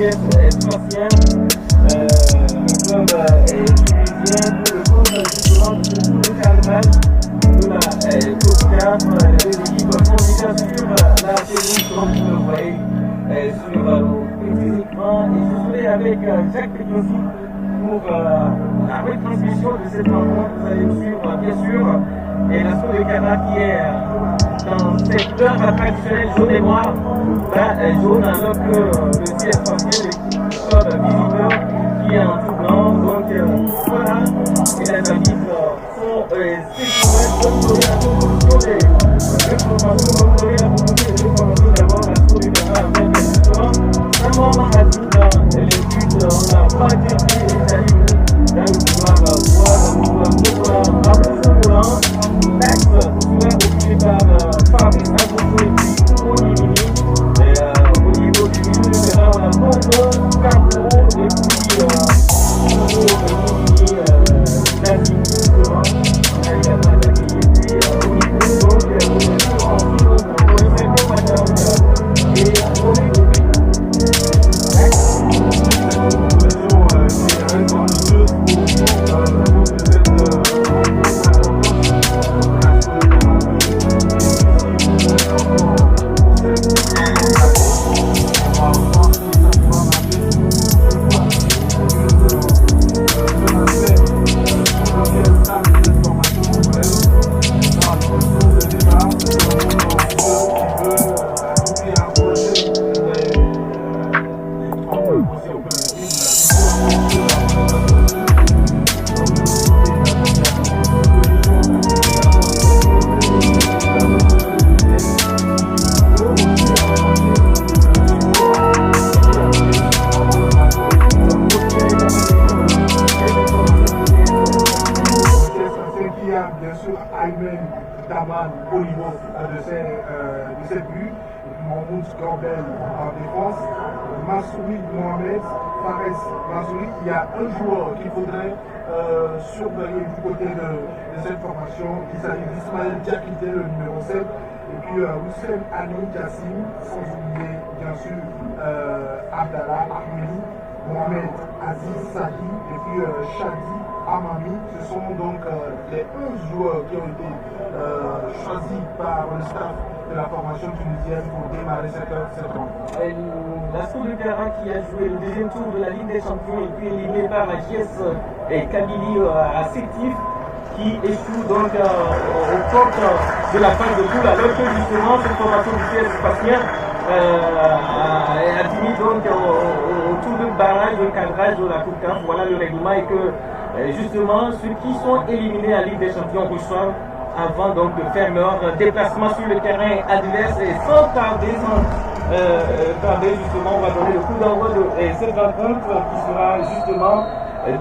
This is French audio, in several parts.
CS Spatien, le club tunisien pour le compte justement de tout le cadrage de la Coupe 4. Les équipes sont déjà sur la série, comme vous le voyez sur nos petits écrans. Et je serai avec Jacques Pétosi pour la retransmission de cette rencontre. Vous allez nous suivre, bien sûr. Et la Sco de Cara qui est dans cette heure traditionnelle jaune et noire, jaune, alors que le CS Spatien, le club visiteur, qui est en tout blanc. Donc voilà, et les arbitres sont sécurisés. Donc la composition des informations, donc la composition des informations d'abord, la Sco de Cara avec justement Samuel Mahadi dans les buts. On n'a pas été étalé dans le pouvoir voir Max, occupé par Fabrice Agogo et puis Onimini. Au niveau du milieu de terrain, on a Bongo, Cabo et puis Onimini, Nazi, justement. On a également attaqué et puis au niveau donc, on connaissait bien Madame et Onimini. Il y a un joueur qu'il faudrait surveiller du côté de cette formation. Il s'agit d'Ismaël Diakité, le numéro 7. Et puis Hussein Ali Jassim, sans oublier bien sûr Abdallah Ahmedi, Mohamed Aziz Sahi et puis Shadi Amami. Ce sont donc les 11 joueurs qui ont été choisis par le staff de la formation tunisienne pour démarrer cette rencontre. La Sco de Cara qui a joué le deuxième tour de la Ligue des Champions et puis éliminé par la JS Kabylie à Sétif, qui échoue donc aux portes de la phase de poule, alors que justement cette formation du CS Spatien a fini donc au tour de barrage de cadrage de la Coupe 4. Voilà le règlement, et que justement ceux qui sont éliminés à la Ligue des Champions reçoivent avant donc de faire leur déplacement sur le terrain adverse. Et sans tarder, justement, on va donner le coup d'envoi de cette rencontre qui sera justement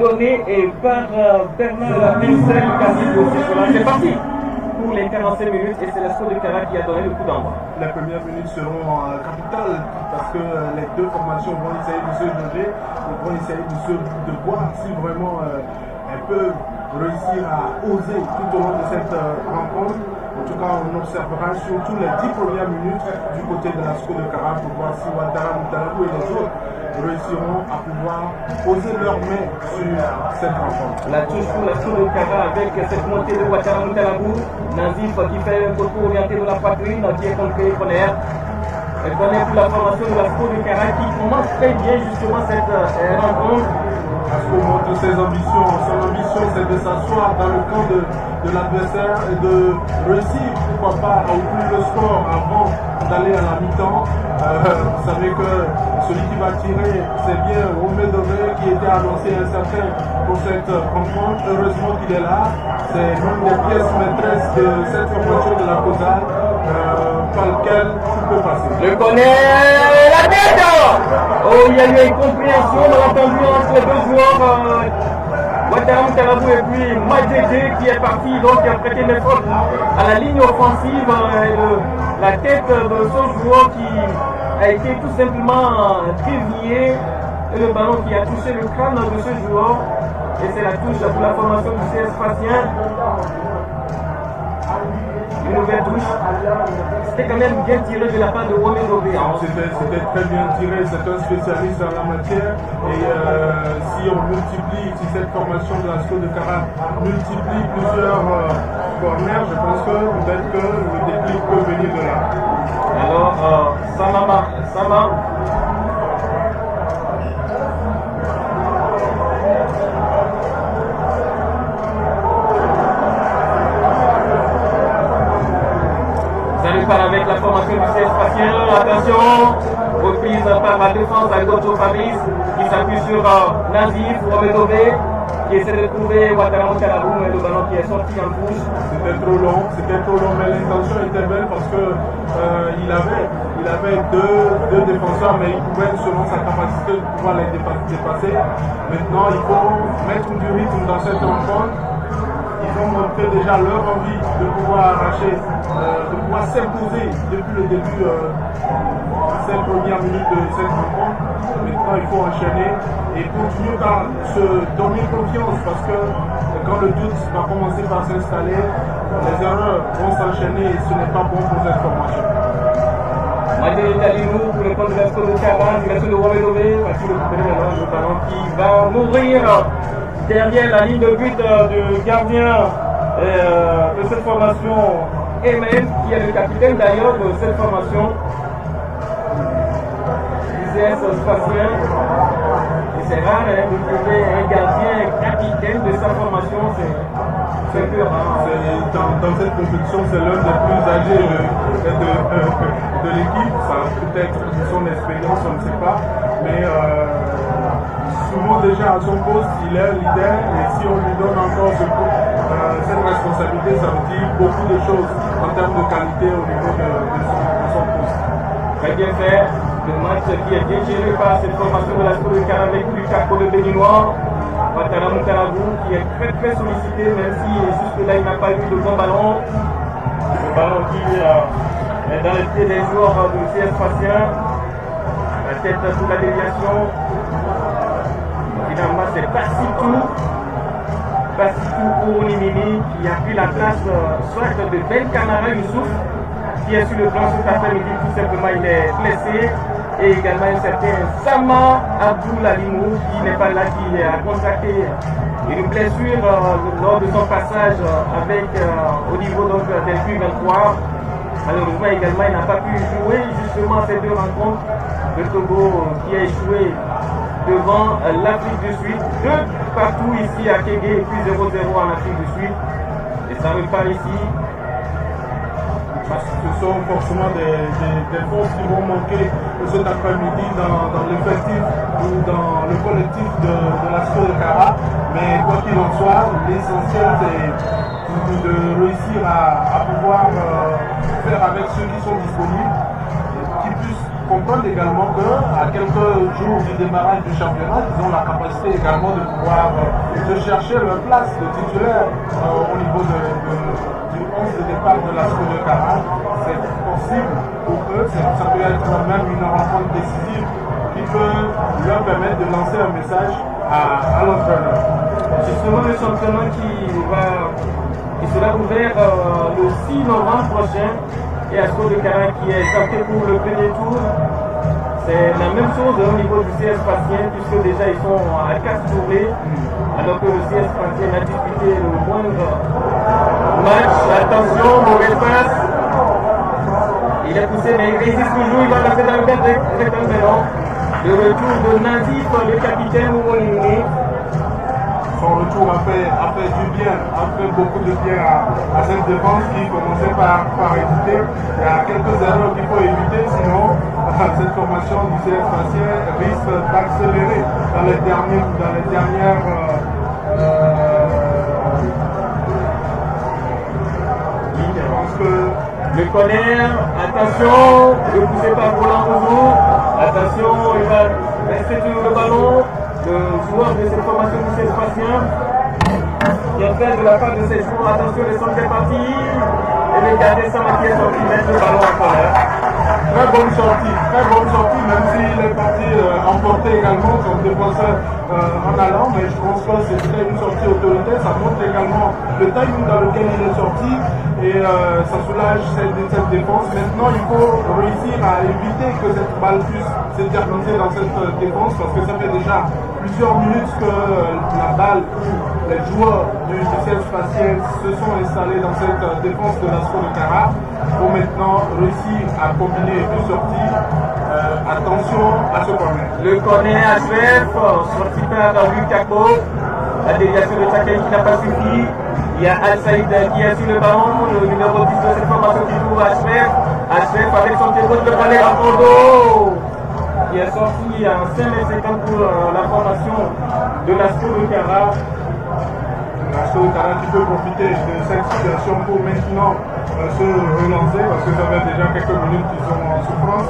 donnée par Bernard Pincel Castillo. C'est parti pour les 45 minutes et c'est la Sco de Cara qui a donné le coup d'envoi. Les premières minutes seront capitales parce que les deux formations vont essayer de se juger, vont essayer de voir si vraiment elles peuvent réussir à oser tout au long de cette rencontre. En tout cas, on observera surtout les 10 premières minutes du côté de la Sco de Cara pour voir si Ouattara, Moutalabou et les autres réussiront à pouvoir poser leurs mains sur cette rencontre. La touche pour la Sco de Cara avec cette montée de Ouattara, Moutalabou, Nazif qui fait un retour orienté de la poitrine, qui est contre Conner. Conner pour la formation de la Sco de Cara qui commence très bien justement cette rencontre. Asco montre ses ambitions. Son ambition, c'est de s'asseoir dans le camp de l'adversaire et de réussir, pourquoi pas, à ouvrir le score avant d'aller à la mi-temps. Vous savez que celui qui va tirer, c'est bien Romé Dové qui était annoncé incertain pour cette rencontre. Heureusement qu'il est là. C'est l'une des pièces maîtresses de cette formation de la COSAL par lequel tout peut passer. Je connais la tête. Oh, il y a eu une incompréhension, on l'a entendu entre les deux joueurs, Ouattara Moutalabou et puis Madjede qui est parti, donc qui a prêté une faute à la ligne offensive. La tête de ce joueur qui a été tout simplement déviée et le ballon qui a touché le crâne de ce joueur. Et c'est la touche pour la formation du CS Spatien. une nouvelle touche. C'était quand même bien tiré de la part de Wame Dové. C'était très bien tiré, c'est un spécialiste en la matière. Et si on multiplie, si cette formation de la Sco de Kara multiplie plusieurs corners, je pense que peut-être que le déclic peut venir de là. Alors, Sama. Ça repart avec la formation du CS Patient. Attention, reprise par la défense à Goto Fabrice qui s'appuie sur Nazif Wamedové qui essaie de trouver Ouattara Moutaraboum et le ballon qui est sorti en touche. C'était trop long, mais l'intention était belle parce que il avait deux défenseurs, mais il pouvait, selon sa capacité, de pouvoir les dépasser. Maintenant, il faut mettre du rythme dans cette rencontre. Ils ont montré déjà leur envie de pouvoir arracher, de pouvoir s'imposer depuis le début de cette première minute de cette rencontre. Maintenant, il faut enchaîner et continuer à se donner confiance parce que quand le doute va commencer par s'installer, les erreurs vont s'enchaîner et ce n'est pas bon pour cette formation. Madé Talinou pour le compte de la Sco de Kara, direction de Wamedové, voici le ballon qui va mourir derrière la ligne de but du gardien de cette formation, Emen, qui est le capitaine d'ailleurs de cette formation, CS Spatien. Et c'est rare de trouver un gardien capitaine de sa formation, c'est un peu rare. Dans cette compétition, c'est l'un des plus âgés de l'équipe. Ça peut-être son expérience, on ne sait pas. Mais souvent déjà à son poste, il est leader. Et si on lui donne encore cette responsabilité, ça veut dire beaucoup de choses en termes de qualité au niveau de son poste. Très bien fait. Le match qui est bien géré par cette formation de la Sco de Kara avec Lucas Cole Béninois. Ouattara Moutaraboum qui est très sollicité, même si jusque-là il n'a pas eu de bon ballon. Le ballon qui est dans les pieds des joueurs du CS Patient. La tête sous la déviation. Finalement, c'est Bassitou pour Nimini qui a pris la place soit de Ben Camara Youssouf qui est sur le plan cet après-midi, tout simplement il est blessé. Et également un certain Sama Abdoulalimou qui n'est pas là, qui a contracté une blessure lors de son passage avec au niveau donc, des U23. Malheureusement également il n'a pas pu jouer justement ces deux rencontres. Le Togo qui a échoué devant l'Afrique du Sud, deux partout ici à Kégué et puis 0-0 en Afrique du Sud. Et ça repart ici. Ce sont forcément des forces qui vont manquer cet après-midi dans l'effectif ou dans le collectif de la Sco de Kara. Mais quoi qu'il en soit, l'essentiel c'est de réussir à pouvoir faire avec ceux qui sont disponibles, qui puissent comprendre également qu'à quelques jours du démarrage du championnat, ils ont la capacité également de pouvoir se chercher leur place de titulaire au niveau du 11 de départ de la Sco de Kara. C'est possible pour eux, ça peut être même une rencontre décisive qui peut leur permettre de lancer un message à l'entraîneur. Justement, le championnat qui sera ouvert le 6 novembre prochain et à Sco de Kara qui est tenté pour le premier tour. C'est la même chose au niveau du CS Patient puisque déjà ils sont à 4 tournées alors que le CS Patient a disputé le moindre match. Attention, mauvaise passe. Il est poussé mais il résiste toujours, il va passer dans le cadre avec un ballon. Le retour de Nazif, le capitaine Oumonini. Son retour a fait du bien, a fait beaucoup de bien à cette défense qui commençait par hésiter. Il y a quelques erreurs qu'il faut éviter, sinon cette formation du CS Patient risque d'accélérer dans les dernières lignes. Je pense que le corner, attention, repoussé par Roland Ouzou. Attention, il va rester sur le ballon. Le joueur de cette formation du CS Patient qui a fait de la part de ses joueurs. Attention, le centre est parti. Et le gardien Sama qui est sorti mettre le ballon en corner. très bonne sortie, même s'il est parti emporter également comme défenseur en allant, mais je pense que c'était une sortie autoritaire, ça montre également le timing dans lequel il est sorti et ça soulage cette défense. Maintenant, il faut réussir à éviter que cette balle puisse s'éterniser dans cette défense parce que ça fait déjà plusieurs minutes que la balle ou les joueurs du ciel spatial se sont installés dans cette défense de l'Astro de Kara. Il faut maintenant réussir à combiner une sortie. Attention à ce corner. Le corner HF, sorti par Luc Kakbo. La déviation de Tchaké qui n'a pas suffi. Il y a Al-Saïd qui a sur le ballon, le numéro 10 de cette formation qui trouve HF. HF avec son pied gauche, le balai à Fondo qui est sorti en 5 secondes pour la formation de l'Astro de Kara. L'Astro de Kara qui peut profiter de cette situation pour maintenant se relancer parce que ça fait déjà quelques minutes qu'ils sont en souffrance.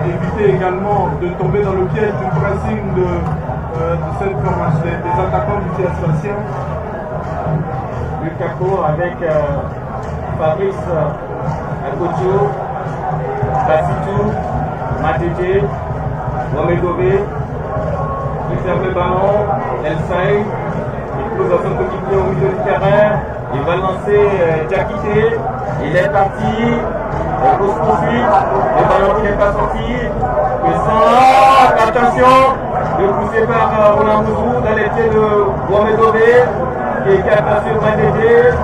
Éviter également de tomber dans le piège du pressing de cette formation des attaquants du ciel spatial. Lukaku avec Fabrice Akocho, Bassitou, Matete, Wamedové, qui ferme le ballon, El Saïd, il pose à son coéquipier au milieu du terrain, il va lancer Diakité, il est parti, grosse poursuite, le ballon qui n'est pas sorti, le centre, attention, le poussé par Roland Bouzou dans les pieds de Wamedové, qui est capté sur Matete.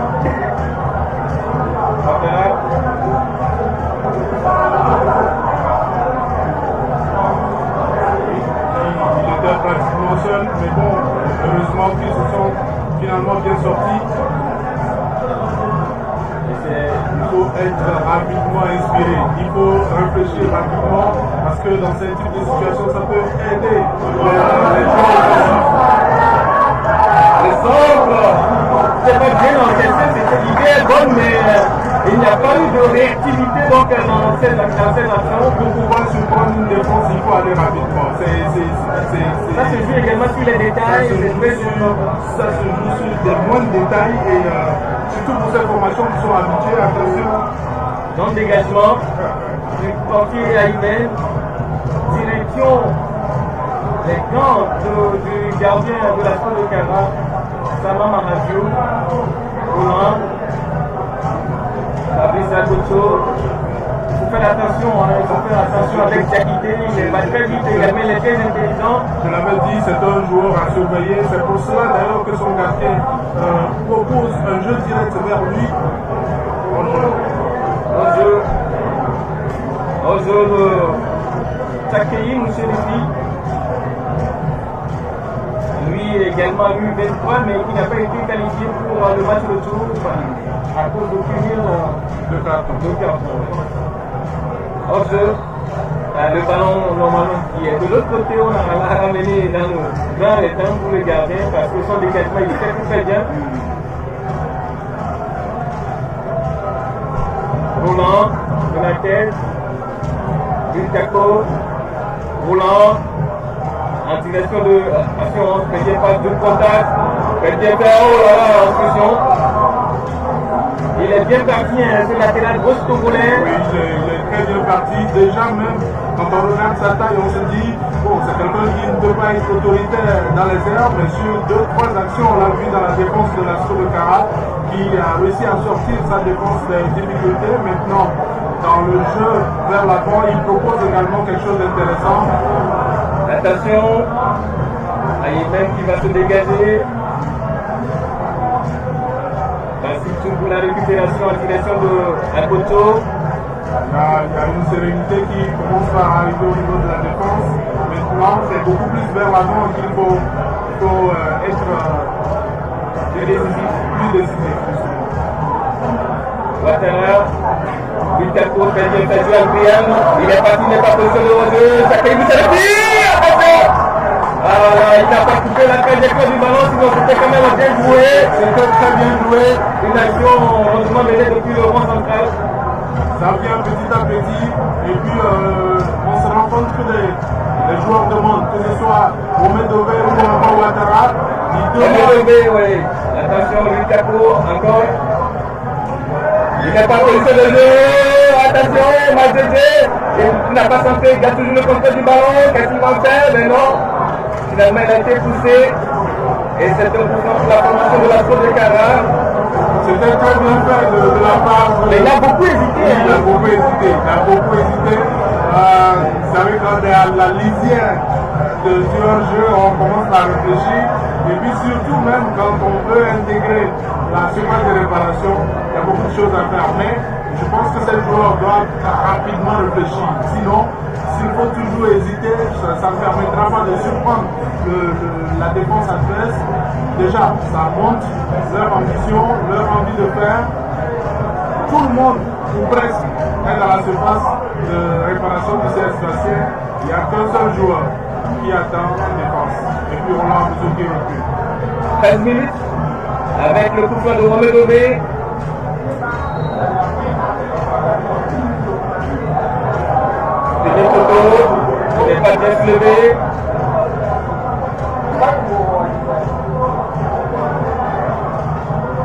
Pratiquement seul, mais bon, heureusement qu'ils se sont finalement bien sortis. Il faut être rapidement inspiré, il faut réfléchir rapidement parce que dans ce type de situation, ça peut aider les autres. C'est pas bien encaissé, l'idée est bonne, mais il n'y a pas eu de réactivité donc dans cette action. Pour pouvoir surprendre une défense, il faut aller rapidement. Ça se joue également sur les détails. Ça se joue sur des moindres détails et surtout pour ces formations qui sont habituées, attention. Dans le dégagement, du portier Aïmen, direction les gants du gardien de la Stade de Kara, Sama Mahadiou, Roland, Fabrice Akocho. Il faut faire attention avec Diakité, il est pas très vite également, il est très intelligent. Je l'avais dit, c'est un joueur à surveiller, c'est pour cela d'ailleurs que son gardien propose un jeu direct vers lui. Au jeu de Takei Mousselifi. Lui également U23, mais qui n'a pas été qualifié pour le match de tour à cause de cumul de carton. Au jeu, le ballon normalement qui est de l'autre côté, on a ramené dans les temps pour le gardien parce que son dégagement il fait très bien. Roland de la tête, Lukaku, Roland, en direction de assurance, mais pas de contact, oh là là, en fusion. Il est bien parti, hein, c'est latéral gauche togolais. Oui, il est très bien parti. Déjà même, quand on regarde sa taille, on se dit, bon, c'est quelqu'un qui ne peut pas être autoritaire dans les airs, mais sur 2-3 actions, on l'a vu dans la défense de l'Astro de Kara, qui a réussi à sortir sa défense des difficultés. Maintenant, dans le jeu vers l'avant, il propose également quelque chose d'intéressant. Attention, Aïmen qui va se dégager. Pour la récupération en direction de Akoto. Il y a une sérénité qui commence par arriver au niveau de la défense. Maintenant, c'est beaucoup plus vers l'avant qu'il faut être plus décisif. Ouattara, Lukaku fait bien fait jouer à Brian. Il est parti, il n'est pas positionné au jeu. Takei Mousselifi, attention! Il n'a pas coupé la trajectoire du ballon, sinon c'était quand même bien joué. C'était très bien joué. Une action heureusement menée depuis le rond central. Ça vient petit à petit. Et puis on se rend compte que les joueurs demandent, que ce soit Wamedové ou encore Ouattara. Wamedové, oui. Attention, Lukaku, encore. Il n'est pas position de jeu. Attention, Mazézé. Il n'a pas tenté, il garde toujours le contrôle du ballon. Qu'est-ce qu'il va faire? Mais non. Finalement, il a été poussé. Et c'est un coup pour la formation de la Côte de Cara. C'était très bien fait de la part. Mais il a beaucoup hésité. Il a beaucoup hésité. Vous savez, quand on est à la lisière du hors-jeu, on commence à réfléchir. Et puis surtout, même quand on veut intégrer la surface de réparation, il y a beaucoup de choses à faire. Mais je pense que ces joueurs doivent rapidement réfléchir. Sinon, s'il faut toujours hésiter, ça ne permettra pas de surprendre la défense adverse. Déjà, ça montre leur ambition, leur envie de faire. Tout le monde, ou presque, est dans la surface de réparation du CS Bastien. Il n'y a qu'un seul joueur qui attend la défense. Et puis on l'a besoin qui recule. 13 minutes avec le coup franc de Mohamed Obé. Des photos, il n'est pas bien levé.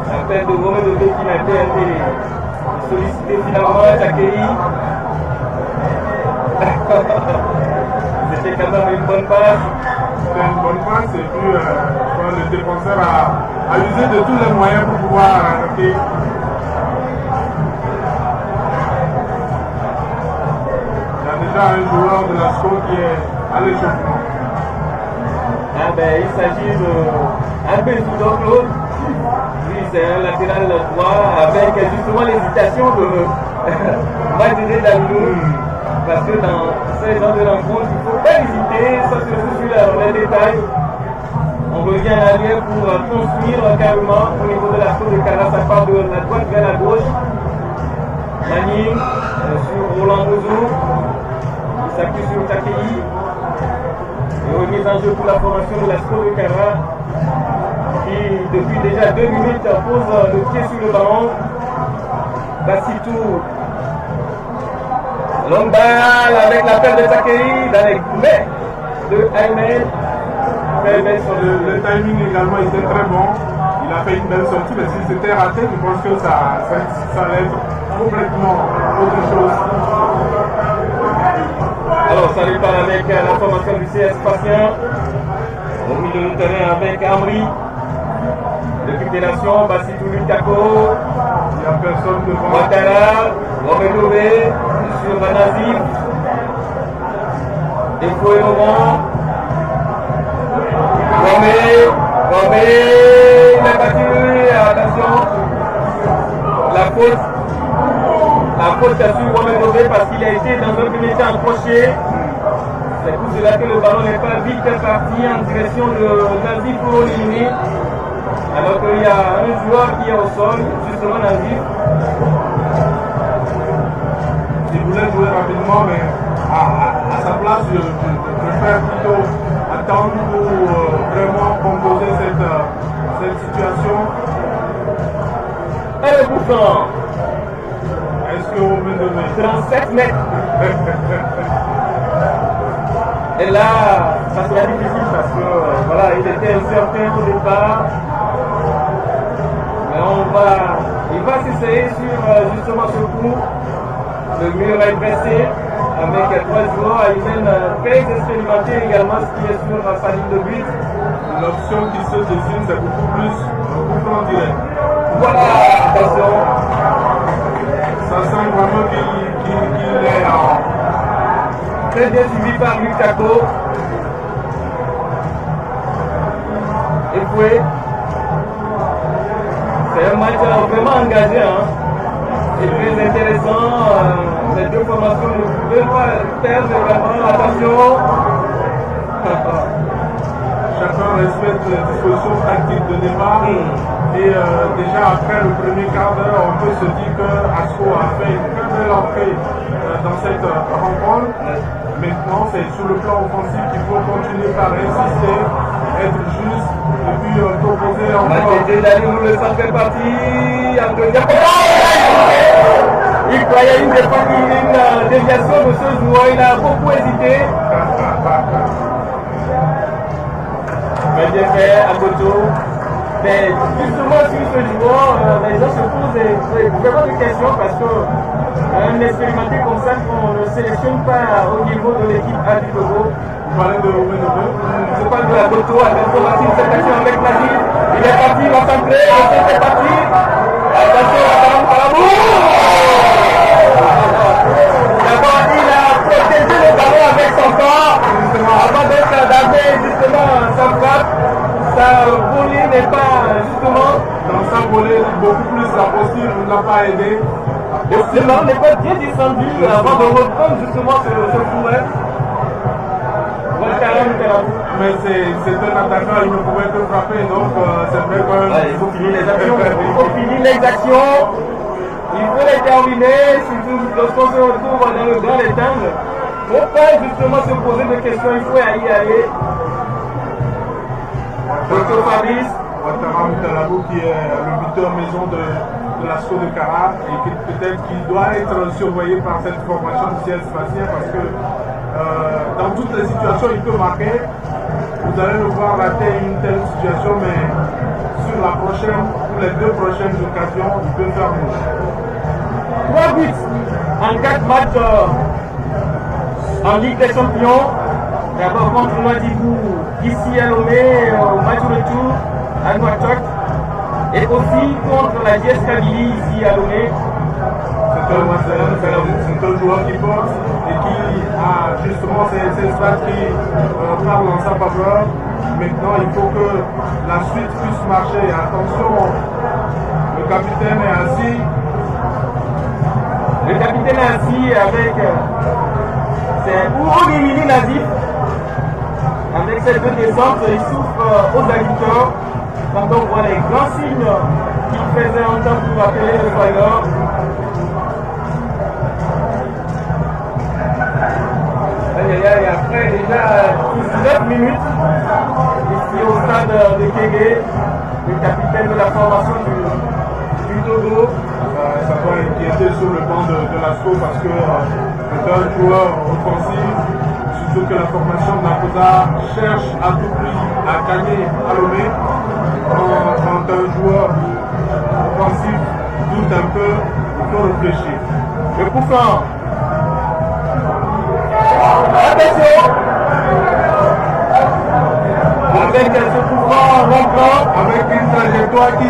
L'appel de Mohamed Obé qui n'a pas été sollicité finalement, Takei. C'était quand même une bonne passe. C'était une bonne passe et puis le défenseur a usé de tous les moyens pour pouvoir arrêter. Il y a déjà un joueur de la SCO qui est à l'échauffement. Ah ben, il s'agit de Abézoudo Claude. Lui, c'est un latéral droit avec justement l'hésitation de Madine Dalou. Parce que dans ces genres de rencontres, il ne faut pas hésiter, ça se joue sur les détails. On revient à l'arrière pour construire carrément au niveau de la Côte de Cara, ça part de la droite vers la gauche. Manning sur Roland Bouzou, il s'appuie sur Takei. Et remise en jeu pour la formation de la Côte de Cara, qui depuis déjà 2 minutes pose le pied sur le ballon. Bassitou. Longue balle avec la paire de Takei dans les mains de Aymen. Le timing également était très bon. Il a fait une belle sortie, mais si c'était raté, je pense que ça allait être complètement autre chose. Alors ça repart avec la formation du CS Patient. Au milieu du terrain avec Amri. L'équipe des Nations, Bassitou Lutako. Il n'y a personne devant. Ouattara, Mohamed Obé, sur Nazif. Eko et Laurent. Gomé, il est battu, attention. La faute a su Mohamed Obé parce qu'il a été dans un premier temps accroché. C'est pour cela que le ballon n'est pas vite parti en direction de Nazif pour l'éliminer. Alors qu'il y a un joueur qui est au sol, justement Nazif. Il voulait jouer rapidement, mais à sa place, je préfère plutôt attendre pour vraiment composer cette situation. Et le bouffon. Est-ce que vous me donnez 37 mètres. Et là, ça sera difficile parce que voilà, il était incertain au départ. Mais il va s'essayer sur justement ce coup. Le mur est dressé avec 3 joueurs. Aymen très expérimenté également, ce qui est sur sa ligne de but. L'option qui se dessine, c'est beaucoup plus un coup franc direct. Voilà, attention. Ça sent vraiment qu'il est en... Très bien suivi par Lutako. Et Foué. C'est un match vraiment engagé. C'est très intéressant. Les deux formations ne pouvaient pas perdre vraiment. Attention. Chacun respecte les dispositions tactiques de départ. Et déjà après le premier quart d'heure, on peut se dire que Asco a fait une très belle entrée dans cette rencontre. Maintenant, c'est sur le plan offensif qu'il faut continuer par insister, être juste et puis proposer encore. Le centre est parti. Il croyait une déviation de ce joueur. Il a beaucoup hésité. Mais bien fait, Agoto. Mais justement sur ce joueur, les gens se posent vraiment des questions parce que un expérimenté comme ça qu'on ne sélectionne pas au niveau de l'équipe A du Togo. Vous parlez de Omedobe? Je parle de la Goto, attention Massif, cette action avec Massif. Il est parti, il va centrer, c'est parti. Attention à Karamou. D'abord, il a protégé le ballon avec son corps avant d'être adapté justement sa frappe. Sa volée n'est pas justement. Dans sa volée, beaucoup plus la posture ne l'a pas aidé. Le ballon n'est pas bien descendu avant de reprendre justement ce fouet. Mais c'est un attaquant, il ne pouvait que frapper, donc c'est vrai que... il faut finir les actions. Il faut finir les actions. Il faut les terminer, surtout lorsqu'on se retrouve dans les temps. Il ne faut pas justement se poser des questions, il faut y aller. Dr Fabrice. Ouattara Moutalabou qui est le buteur maison de la SCO de Kara et qui peut-être qu'il doit être surveillé par cette formation du ciel spatien parce que dans toutes les situations il peut marquer. Vous allez le voir rater une telle situation, mais sur la prochaine ou les 2 prochaines occasions, il peut faire mieux. 3 buts en 4 matchs en Ligue des Champions. D'abord contre Ouadhibou, ici à Lomé, au match retour à Nouakchott. Et aussi contre la JS Kabylie, ici à Lomé. C'est un joueur qui porte et qui a justement ces stats qui parlent en sa faveur. Maintenant, il faut que la suite puisse marcher. Attention, le capitaine est assis. Le capitaine est assis avec Ourimini Nazif. Avec cette descente, il souffre aux agriculteurs. Quand on voit les grands signes qu'il faisait en temps pour appeler le foyer. Et après déjà 19 minutes, ici au stade de Kégué, le capitaine de la formation du Togo. Ça doit inquiéter sur le banc de la SCO parce que c'est un joueur offensif, surtout que la formation de Nakoda cherche à tout prix à gagner à Lomé. Quand un joueur offensif doute un peu, il faut réfléchir. Le coup franc. Attention! Avec ce coup franc rentrant, avec une trajectoire qui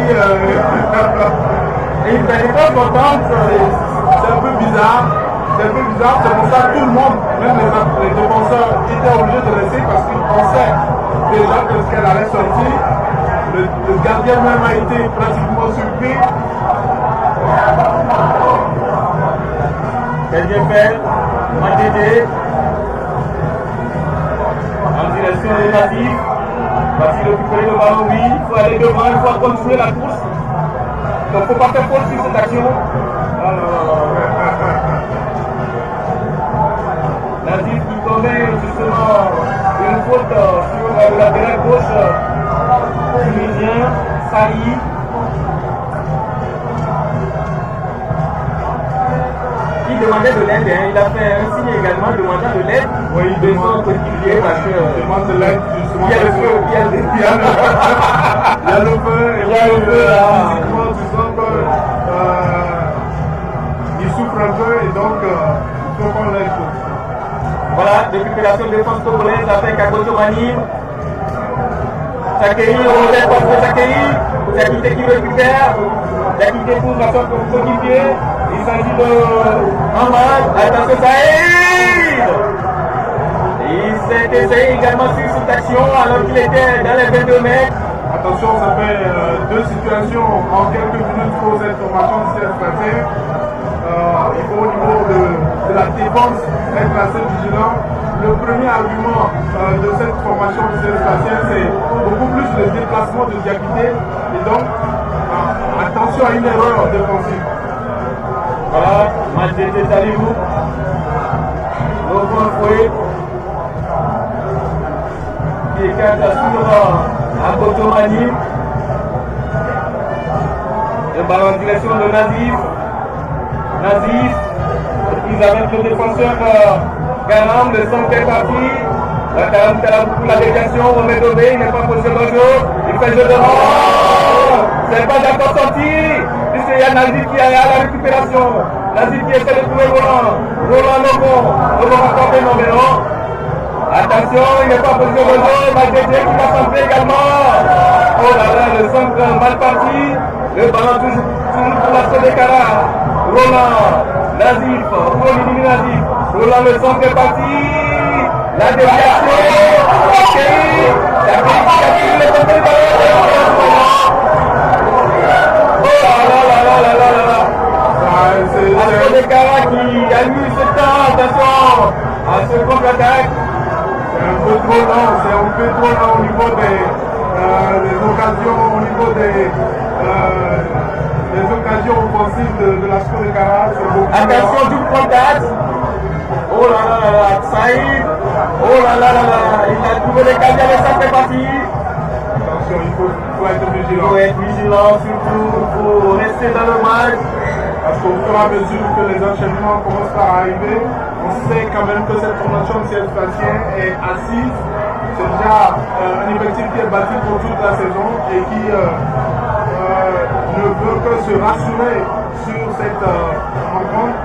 une trajectoire contente, c'est un peu bizarre. C'est un peu bizarre, c'est pour ça que tout le monde, même les défenseurs, étaient obligés de laisser parce qu'ils pensaient déjà que ce qu'elle allait sortir. Le gardien même a été pratiquement surpris. C'est bien fait, Madédé. En direction des natifs. Va-t-il récupérer le ballon? Oui, il faut aller devant, il faut continuer la course. Donc il ne faut pas faire faute sur cette action. Natif qui commet justement une faute sur le latéral gauche tunisien, Saïd. Il demandait de l'aide, hein. Il a fait un signe également demandant de l'aide. Oui, il de son coéquipier parce que demande de l'aide justement. Il y a le feu, il y a le feu. Il y a le feu, il y a le feu là. Physiquement, tu sens qu'il souffre un peu et donc il faut qu'on l'aide. Voilà, récupération de défense togolaise avec Agotomani. Sakei, on ne pas pour Sakei. Sakité qui récupère. Sakité pour son coéquipier. Il s'agit de Hamad. Attention Saïd. Il s'est essayé également sur cette action alors qu'il était dans les 22 mètres. Attention, ça fait 2 situations en quelques minutes pour cette formation du CFPT. Il faut au niveau de la défense être assez vigilant. Le premier argument de cette formation du CFPT, c'est beaucoup plus le déplacement de Diakité et donc attention à une erreur défensive. Voilà, match d'été Salibou. Le point fouet. Qui écarte sur Agotomani. Le ballon en direction de Nazif. Nazif. Ils amènent le défenseur Garam, le centre est parti. La Garam pour la délégation. Omedobe, il n'est pas posé le jeu. Il fait le jeu devant. C'est pas d'accord sorti. Puisqu'il y a Nazir qui est à la récupération. Nazir qui essaie de trouver Roland. Roland Lobo. Lobo va frapper, non mais non. Attention, il n'est pas en position de jeu. Magdédier qui va centrer également. Oh là là, le centre mal parti. Le ballon toujours pour la Sodekara. Roland, Nazif, pour éliminer Nazif. Roland, le centre est parti. La déviation. Ok. La qualification, le centre est parti. Oh là là là là là là là. Sodekara qui annule ce temps. Attention à ce contre-attaque. C'est un peu trop lent au niveau des occasions, au niveau des occasions offensives de la Sodekara. Attention du contact. Oh là là là là, Saïd. Oh là là là là, il a trouvé les cadres avec ça, c'est parti. Attention, il faut être vigilant. Il faut être vigilant, surtout, il faut rester dans le match. Parce qu'au fur et à mesure que les enchaînements commencent à arriver, on sait quand même que cette formation de CS Patien est assise. C'est déjà un effectif qui est bâti pour toute la saison et qui ne veut que se rassurer sur cette rencontre.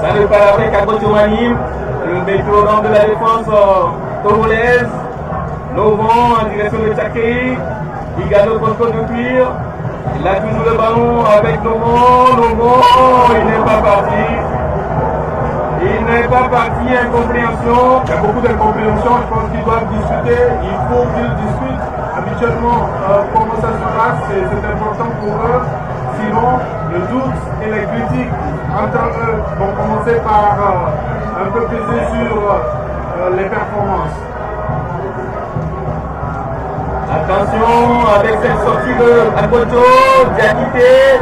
Ça ne part avec Akotomani, le métronome de la défense togolaise. Novon en direction de Tchakri. Il gagne le contrôle de cuir. Il a toujours le ballon avec Novon. Novon, il n'est pas parti. Il n'est pas parti, incompréhension. Il y a beaucoup d'incompréhension, je pense qu'ils doivent discuter. Il faut qu'ils discutent habituellement comment ça se passe, c'est important pour eux. Sinon, le doute et les critiques entre eux vont commencer par un peu peser sur les performances. Attention avec cette sortie de Akoto, Diakité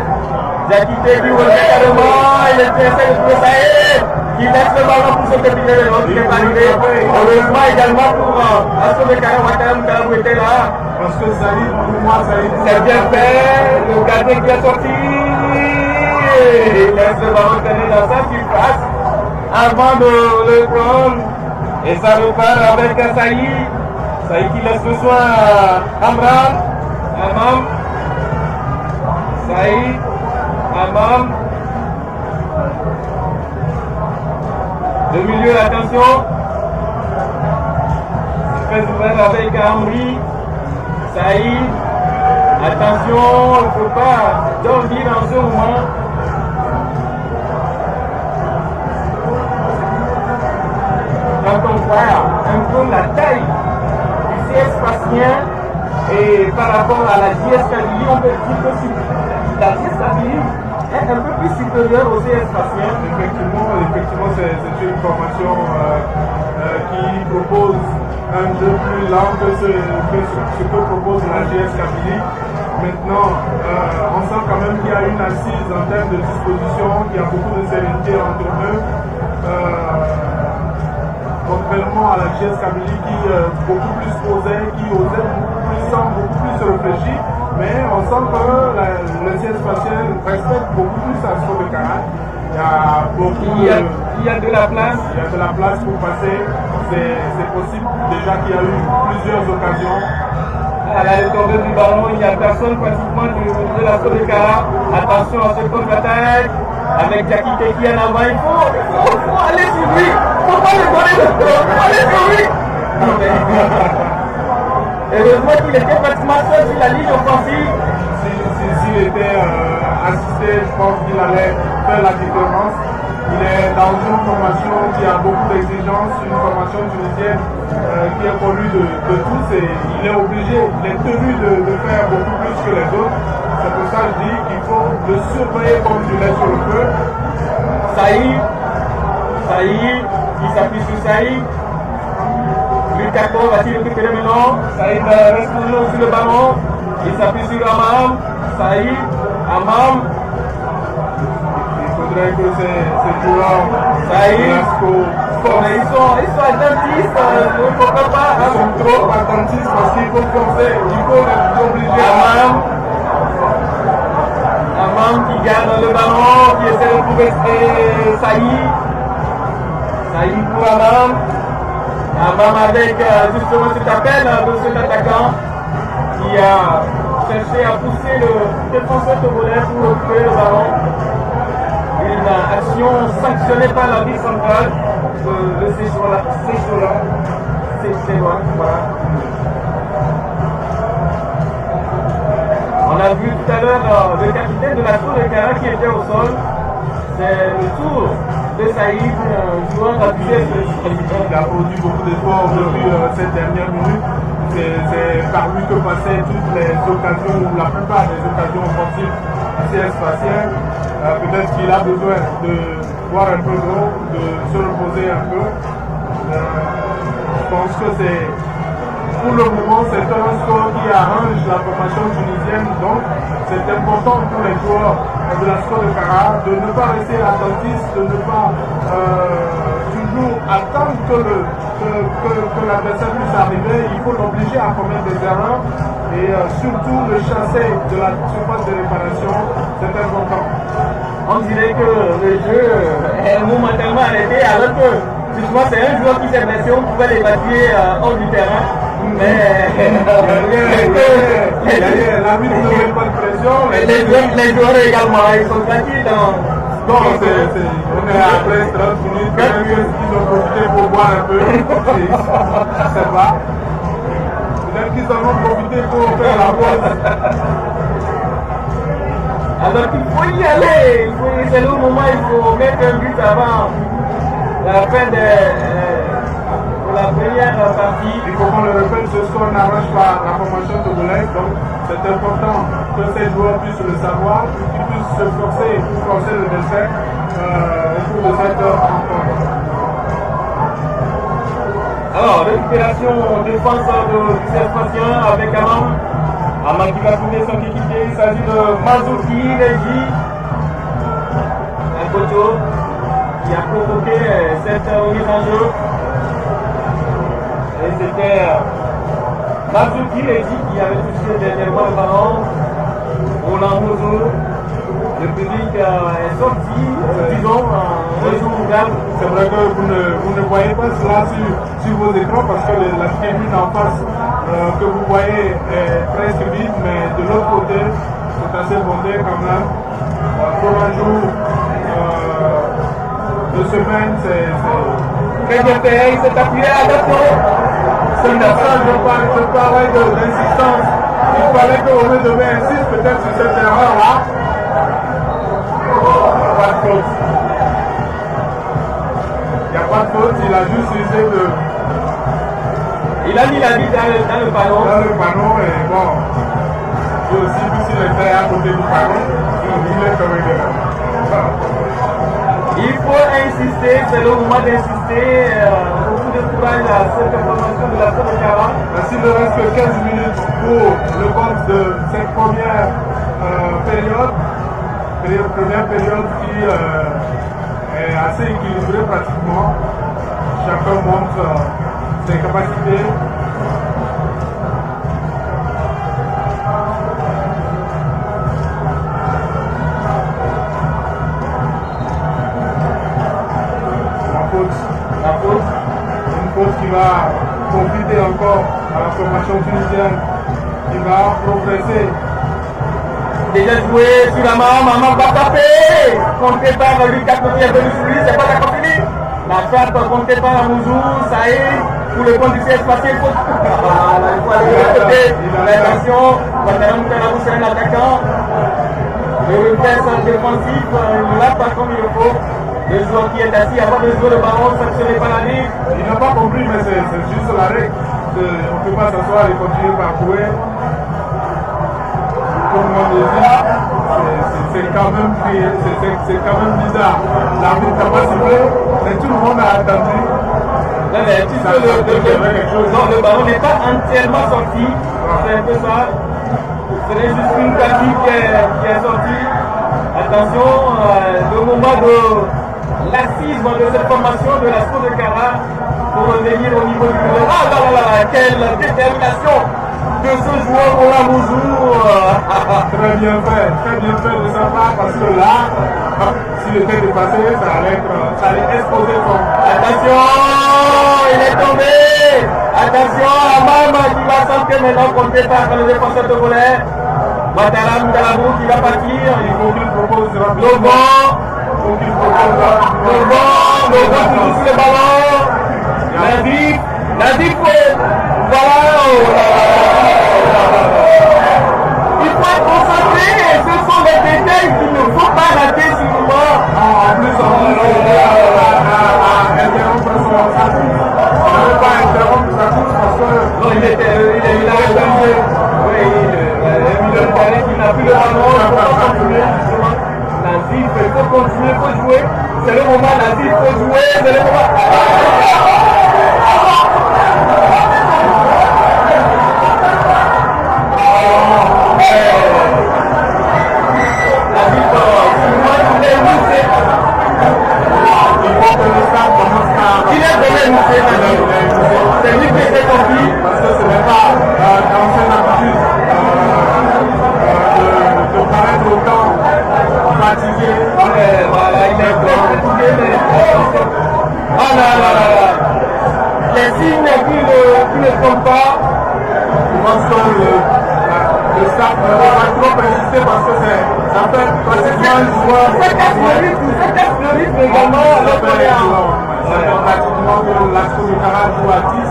qui revient carrément, il essaie de trouver Saïd, qui laisse le ballon pour se dépiller de l'autre qui est arrivé. Heureusement également pour Sodekara Ouattara était là. Parce que Saïd, pour moi, Saïd, c'est bien fait, le gardien qui est sorti, il laisse le ballon traîner dans sa surface avant de le prendre. Et ça repart avec Saïd. Saïd qui laisse le soin à Amram. Saïd. Amram. Le milieu, attention. Très ouvert avec Amri. Saïd. Attention, il ne faut pas dormir en ce moment. Quand on voit un peu la taille du CS Patien et par rapport à la JS Kabylie, on peut dire que la JS Kabylie est un peu plus supérieure au CS Patien. Effectivement, c'est une formation qui propose un jeu plus lent que ce que propose la JS Kabylie. Maintenant, on sent quand même qu'il y a une assise en termes de disposition, qu'il y a beaucoup de sérénité entre eux. Contrairement à la JS Kabylie qui beaucoup plus osait, qui osait beaucoup plus réfléchi, mais on sent que le CS Patien respecte beaucoup plus à Sodekara. Il y a de la place. Il y a de la place pour passer. C'est possible déjà qu'il y a eu plusieurs occasions. À la retombée du ballon, il n'y a personne pratiquement de la Sodekara. Attention à ce contre-attaque. Avec Diakité qui est en avant, il faut aller sur lui. Il ne faut pas le donner de temps. Il faut aller sur lui. Heureusement qu'il était pratiquement seul sur la ligne offensive. S'il était assisté, je pense qu'il allait faire la différence. Il est dans une formation qui a beaucoup d'exigences, une formation tunisienne qui est connue de tous et il est obligé, il est tenu de faire beaucoup plus que les autres. C'est pour ça que je dis qu'il faut le surveiller comme du lait sur le feu. Saïd, qui s'appuie sur Saïd. Lukaku va-t-il récupérer maintenant? Saïd reste toujours sur le ballon. Il s'appuie sur Amam. Saïd, Amam. Il faudrait que ces joueurs, Saïd, ils sont attentifs, pourquoi pas? Ils sont trop attentifs parce qu'il faut penser, il faut les obliger. Amam qui garde le ballon, qui essaie de trouver Saïd. Saïd pour Amam. Amam avec justement cet appel de cet attaquant qui a cherché à pousser le défenseur togolais pour occuper le ballon. Une action sanctionnée par l'arbitre central de Séchola. Voilà. On a vu tout à l'heure le capitaine de la tour de Kara qui était au sol. C'est le tour de Saïd, joueur appuyé sur le président. Il a produit beaucoup d'efforts depuis cette dernière minute. C'est par lui que passaient toutes les occasions, ou la plupart des occasions offensives du CS Spatial. Peut-être qu'il a besoin de boire un peu d'eau, de se reposer un peu. Je pense que pour le moment, c'est un score qui arrange la formation tunisienne. Donc, c'est important pour les joueurs de la score de Kara de ne pas rester attentifs, de ne pas toujours attendre que l'adversaire puisse arriver. Il faut l'obliger à commettre des erreurs et surtout le chasser de la surface de réparation. C'est important. On dirait que le jeu est momentanément arrêté alors que justement c'est un joueur qui s'est blessé, on pouvait l'évacuer hors du terrain. Mais l'arbitre ne met pas de pression. Les joueurs également, ils sont tranquilles non, on est après 30 minutes, ils ont profité pour boire un peu. Je ne sais pas. Peut-être qu'ils en ont profité pour faire la pause. Alors qu'il faut y aller, c'est le moment, il faut mettre un but avant la fin de la première partie. Il faut qu'on le répète, ce soir n'arrange pas la formation togolaise, donc c'est important que ces joueurs puissent le savoir, qu'ils puissent se forcer pour forcer le dessert au cours de cette rencontre. Alors, récupération défense du Serpentien avec Amam qui va trouver son équipier. Il s'agit de Mazouki Reji, un coach qui a provoqué cette mise en jeu. Et c'était Mazouki Reji qui avait touché dernièrement le ballon. Roland Mozo. Le public est sorti, disons, un jour ouvert. C'est vrai que vous ne voyez pas cela sur vos écrans parce que la tribune en face que vous voyez est presque vide, mais de l'autre côté, c'est assez bondé quand même. Pour un jour de semaine, c'est très bien fait, il s'est appuyé à l'autre. C'est pour ça que je parlais d'insistance. Il fallait que Romé Dové insiste peut-être sur cette erreur-là. Pas de faute. Il n'y a pas de faute, il a juste essayé de. Il a mis la vie dans le panneau. Dans le panneau, et bon. J'ai aussi vu s'il était à côté du panneau. Il est comme il est. Il faut insister, c'est le moment d'insister. Beaucoup de courage à cette formation de la Côte de Kara. S'il ne reste que 15 minutes pour le compte de cette première première période qui est assez équilibrée pratiquement. Chacun montre ses capacités. La faute. Une faute qui va profiter encore à la formation tunisienne qui va progresser. Déjà joué sur la maman va taper. Compté par Lucas qui est venu sur lui, c'est pas la continue. La frappe comptée par Mouzou, Saïd, pour le compte du CS Spatial. Il faut aller de l'autre côté. Attention, Ouattara c'est un attaquant. Le repère défensif, il l'a pas comme il le faut. Le joueur qui est assis avant de jouer le ballon, sanctionné par la ligue. Il n'a pas compris, mais c'est juste la règle. On ne peut pas s'asseoir et continuer par courir. Comme on le dit, c'est quand même bizarre. L'arbitre n'a pas sifflé, mais tout le monde a attendu. Non, mais tu sais, le ballon n'est pas entièrement sorti. C'est un peu ça. Ce n'est juste une partie qui est sortie. Attention, le moment de l'assisme de cette formation de la Côte de Kara pour revenir au niveau du club. Ah là là là, quelle détermination de ce joueur Olamouzou. Très bien fait de sa part parce que là, s'il était dépassé, ça allait exploser son. Attention, il est tombé. Attention, Amam qui va s'entrer maintenant compté par le défenseur togolais. Ouattara Moutalabou qui va partir. Il faut qu'il propose Lobo toujours sur le ballon. Nadif, voilà. Il faut être concentré. Ce sont les détails qu'il ne faut pas rater sur le moment. En plus, on ne veut pas interrompre sa course parce que... Non, il a réalisé. Oui, le terrain qui n'a plus le ballon. Il faut continuer. Nazif, il faut continuer, il faut jouer. C'est le moment, Nazif, il faut jouer. C'est le moment. C'est lui qui était compris parce que ce n'est pas d'ancienne habitude de paraître autant fatigué. Voilà, il est très fatigué, mais... Oh là là là là. Les signes qui ne font pas. Je pense que le staff ne va pas trop insister parce que ça fait pratiquement un joueur. Ça casse le rythme également. Ça fait pratiquement que l'Asco de Cara joue à 10.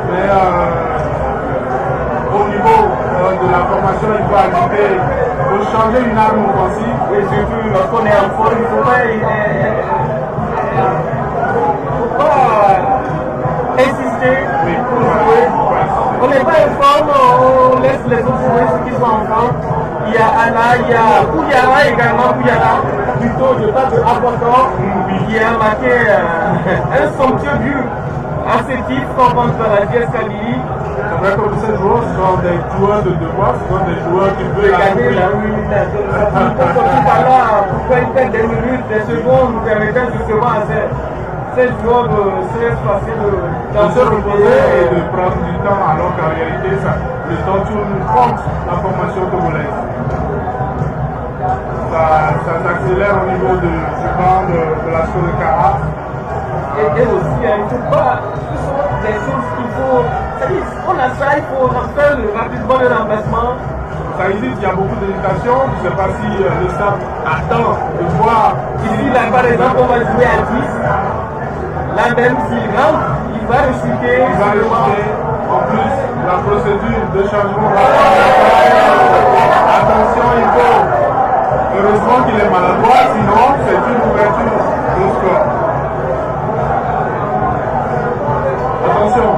Mais au niveau de la formation, il faut ajouter, il faut changer une arme offensive. Et surtout, lorsqu'on est en forme, il ne faut pas insister pour jouer. On n'est pas en forme, on laisse les autres jouer ceux qui sont en forme. Il y a Anna, il y a Kouyara également, plutôt je parle de Apotor, qui a marqué un somptueux but à ce titre contre la DS Kabylie. C'est vrai que ces joueurs sont des joueurs de devoir, ce sont des joueurs qui veulent gagner la minute. Pourquoi ils perdent des minutes, des secondes, nous permettant justement à ces joueurs de se passer de se reposer et de prendre du temps, alors qu'en réalité, le temps tourne contre la formation congolaise. Ça s'accélère au niveau du banc de l'Asco de Cara. Et aussi, il ne faut pas. Ce sont des choses qu'il faut. C'est-à-dire, on a ça, il faut faire rapidement le remplacement. Ça hésite, il y a beaucoup d'hésitation. Je ne sais pas si le staff attend de voir. Ici, là, par exemple, on va jouer à 10. Là même, s'il rentre, il va rechuter. Il va rechuter. En plus, la procédure de changement va attention, il faut. Heureusement qu'il est maladroit, sinon c'est une ouverture de score. Attention,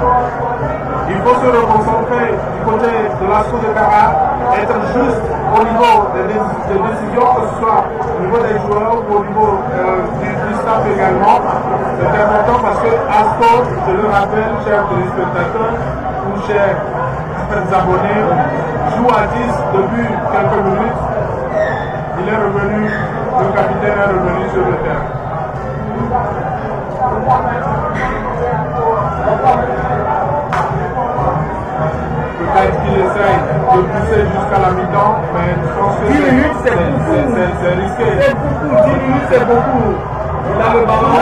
il faut se reconcentrer du côté de l'Asco de Cara, être juste au niveau des décisions, que ce soit au niveau des joueurs ou au niveau du staff également. C'est important parce que Asco, je le rappelle, chers téléspectateurs ou chers abonnés, joue à 10 depuis quelques minutes. Il est revenu, le capitaine est revenu sur le terrain. Peut-être qu'il essaye de pousser jusqu'à la mi-temps, mais je pense que 10 minutes, c'est beaucoup. C'est risqué. C'est beaucoup, 10 minutes, c'est beaucoup. Il a le ballon.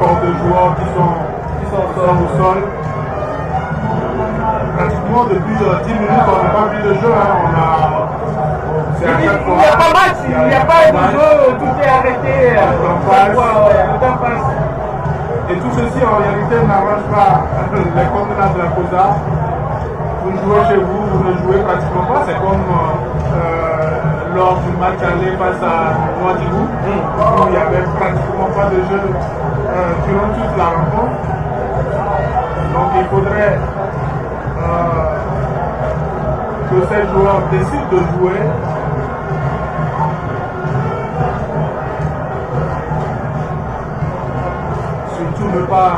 Encore deux joueurs qui sont au sol. Pratiquement depuis 10 minutes, on n'a pas vu de jeu. Il n'y a pas match, il n'y a pas de jeu, tout est arrêté. Le temps passe. Et tout ceci en réalité n'arrange pas les contenants de la COSA. Vous jouez chez vous, vous ne jouez pratiquement pas. C'est comme lors du match aller face à Ouadilou, où il n'y avait pratiquement pas de jeu durant toute la rencontre. Donc il faudrait que ces joueurs décident de jouer. Surtout ne pas